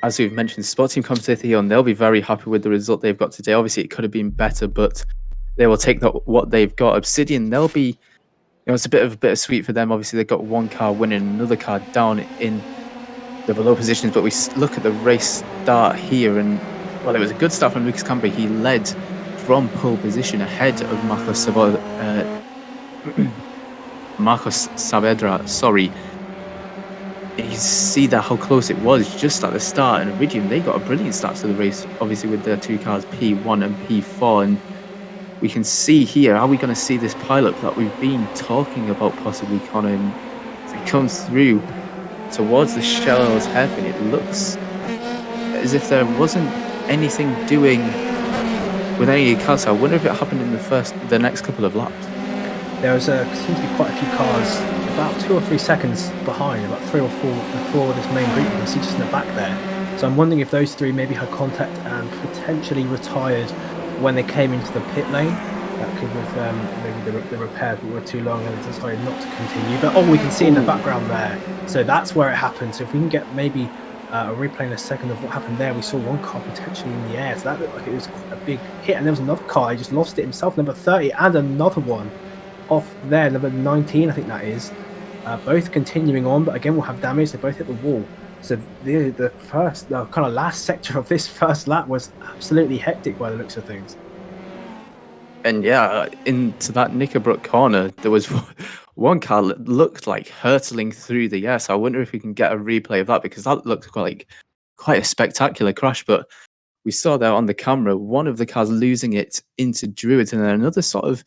as we've mentioned, Sport Team Competition, they'll be very happy with the result they've got today. Obviously, it could have been better, but they will take what they've got. Obsidian, they'll be, it's a bit of bittersweet for them. Obviously, they've got one car winning, another car down in the below positions, but we look at the race start here, and, well, it was a good start from Lucas Campbell. He led from pole position ahead of Marcos Saavedra, sorry. You see that how close it was just at the start, and Iridium, they got a brilliant start to the race, obviously with their two cars P1 and P4, and we can see here, are we going to see this pilot that we've been talking about possibly, Connor? As it comes through towards the Shell's hairpin, it looks as if there wasn't anything doing with any cars. I wonder if it happened in the next couple of laps. There was seemed to be quite a few cars about 2 or 3 seconds behind, about 3 or 4 before this main group. You can see just in the back there. So I'm wondering if those three maybe had contact and potentially retired when they came into the pit lane. That could have maybe the repairs were too long and they decided not to continue. But we can see in the background there. So that's where it happened. So if we can get maybe a replay in a second of what happened there, we saw one car potentially in the air. So that looked like it was a big hit. And there was another car, he just lost it himself, number 30, and another one off there, number 19, I think that is. Both continuing on, but again we'll have damage. They both hit the wall. So the kind of last sector of this first lap was absolutely hectic by the looks of things. And yeah, into that Knickerbrook corner, there was one car that looked like hurtling through the air. So I wonder if we can get a replay of that, because that looked like quite a spectacular crash. But we saw there on the camera one of the cars losing it into Druids, and then another sort of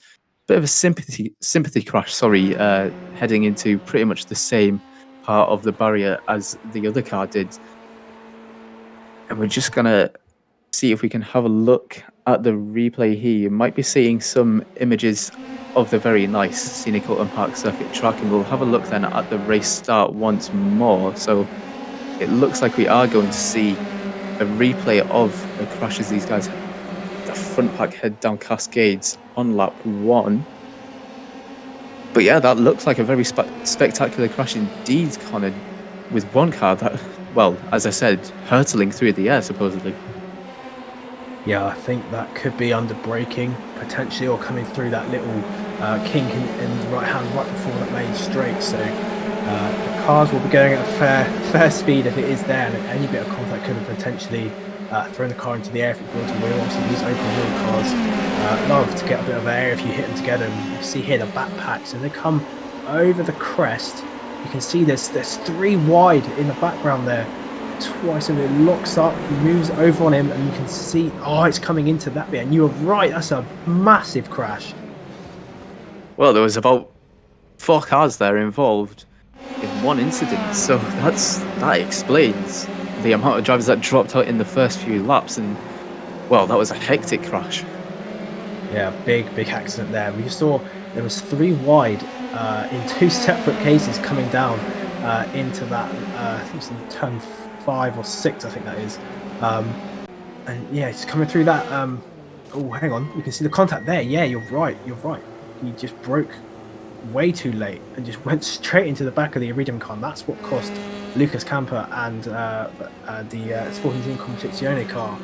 bit of a sympathy crash, heading into pretty much the same part of the barrier as the other car did. And we're just gonna see if we can have a look at the replay here. You might be seeing some images of the very nice scenic Oulton Park circuit track, and we'll have a look then at the race start once more. So it looks like we are going to see a replay of the crashes these guys had. The front pack head down Cascades on lap 1. But yeah, that looks like a very spectacular crash indeed, Connor, with one car that, well, as I said, hurtling through the air, supposedly. Yeah, I think that could be under braking, potentially, or coming through that little kink in the right hand right before that main straight. So the cars will be going at a fair speed if it is there, and any bit of contact could have potentially thrown the car into the air if it brought a wheel. Obviously, these open wheel cars love to get a bit of air if you hit them together. And you see here the backpack, so they come over the crest. You can see there's 3 wide in the background there. Twice, and it locks up, moves over on him, and you can see, it's coming into that bit. And you were right, that's a massive crash. Well, there was about 4 cars there involved in one incident, so that explains the amount of drivers that dropped out in the first few laps, and well, that was a hectic crash. Yeah, big accident there. We saw there was 3 wide in 2 separate cases coming down into that, I think it's in turn 5 or 6, I think that is. And yeah, it's coming through that. Oh, hang on, you can see the contact there. Yeah, you're right. He just broke way too late and just went straight into the back of the Iridium car. And that's what cost Lucas Camper and the Sporting Team Competizione car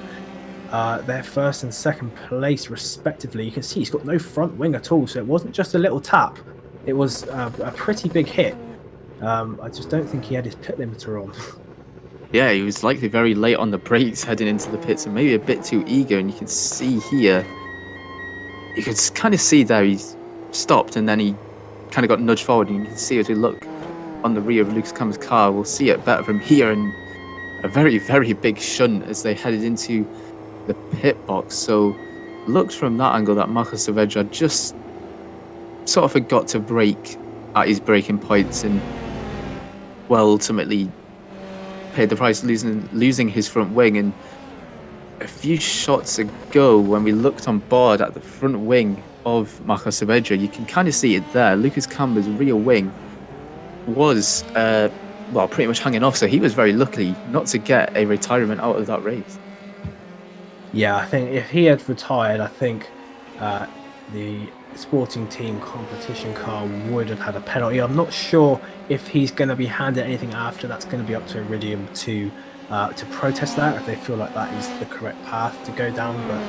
their first and second place respectively. You can see he's got no front wing at all, so it wasn't just a little tap, it was a pretty big hit. I just don't think he had his pit limiter on. Yeah, he was likely very late on the brakes heading into the pits and maybe a bit too eager, and you can see here, you can kind of see there he's stopped and then he kind of got nudged forward, and you can see as we look on the rear of Lucas Camper's car, we'll see it better from here, and a very, very big shunt as they headed into the pit box. So looks from that angle that Marco Saavedra just sort of forgot to brake at his braking points and, well, ultimately paid the price losing his front wing. And a few shots ago, when we looked on board at the front wing of Marco Saavedra, you can kind of see it there. Lucas Camper's rear wing was pretty much hanging off, so he was very lucky not to get a retirement out of that race. Yeah, I think if he had retired, I think the Sporting Team Competition car would have had a penalty. I'm not sure if he's going to be handed anything after. That's going to be up to Iridium to protest that if they feel like that is the correct path to go down. But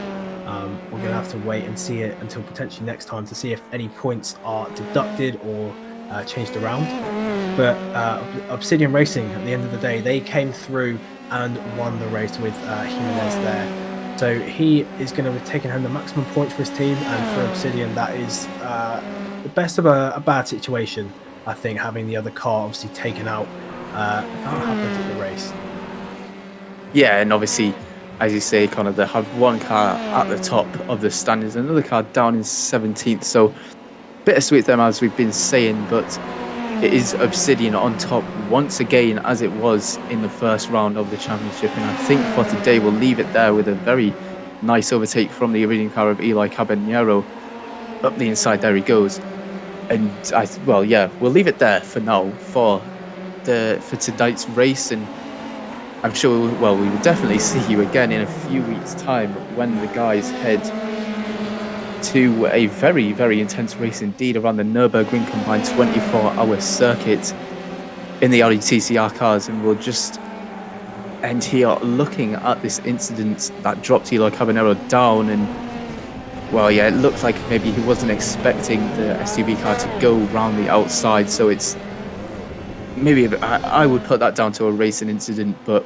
we're going to have to wait and see it until potentially next time to see if any points are deducted or changed around. But Obsidian Racing, at the end of the day, they came through and won the race with Jimenez there. So he is going to be taking home the maximum points for his team, and for Obsidian, that is the best of a bad situation, I think, having the other car obviously taken out halfway through the race. Yeah, and obviously, as you say, Connor, they had one car at the top of the standings, another car down in 17th, so bittersweet them, as we've been saying, but it is Obsidian on top once again, as it was in the first round of the championship. And I think for today we'll leave it there with a very nice overtake from the Iridium car of Eli Caballero. Up the inside, there he goes. And we'll leave it there for now for tonight's race. And I'm sure, we will definitely see you again in a few weeks' time when the guys head to a very, very intense race indeed around the Nürburgring combined 24-hour circuit in the Audi TCR cars. And we'll just end here looking at this incident that dropped Eli Caballero down. And it looks like maybe he wasn't expecting the SUV car to go round the outside, so it's maybe I would put that down to a racing incident, but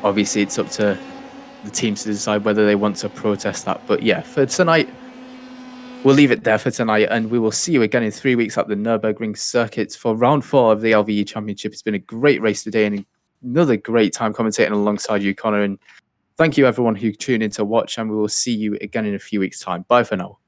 obviously it's up to the teams to decide whether they want to protest that. But yeah, for tonight, we'll leave it there for tonight, and we will see you again in 3 weeks at the Nürburgring circuit for round 4 of the LVE Championship. It's been a great race today and another great time commentating alongside you, Connor. And thank you everyone who tuned in to watch, and we will see you again in a few weeks' time. Bye for now.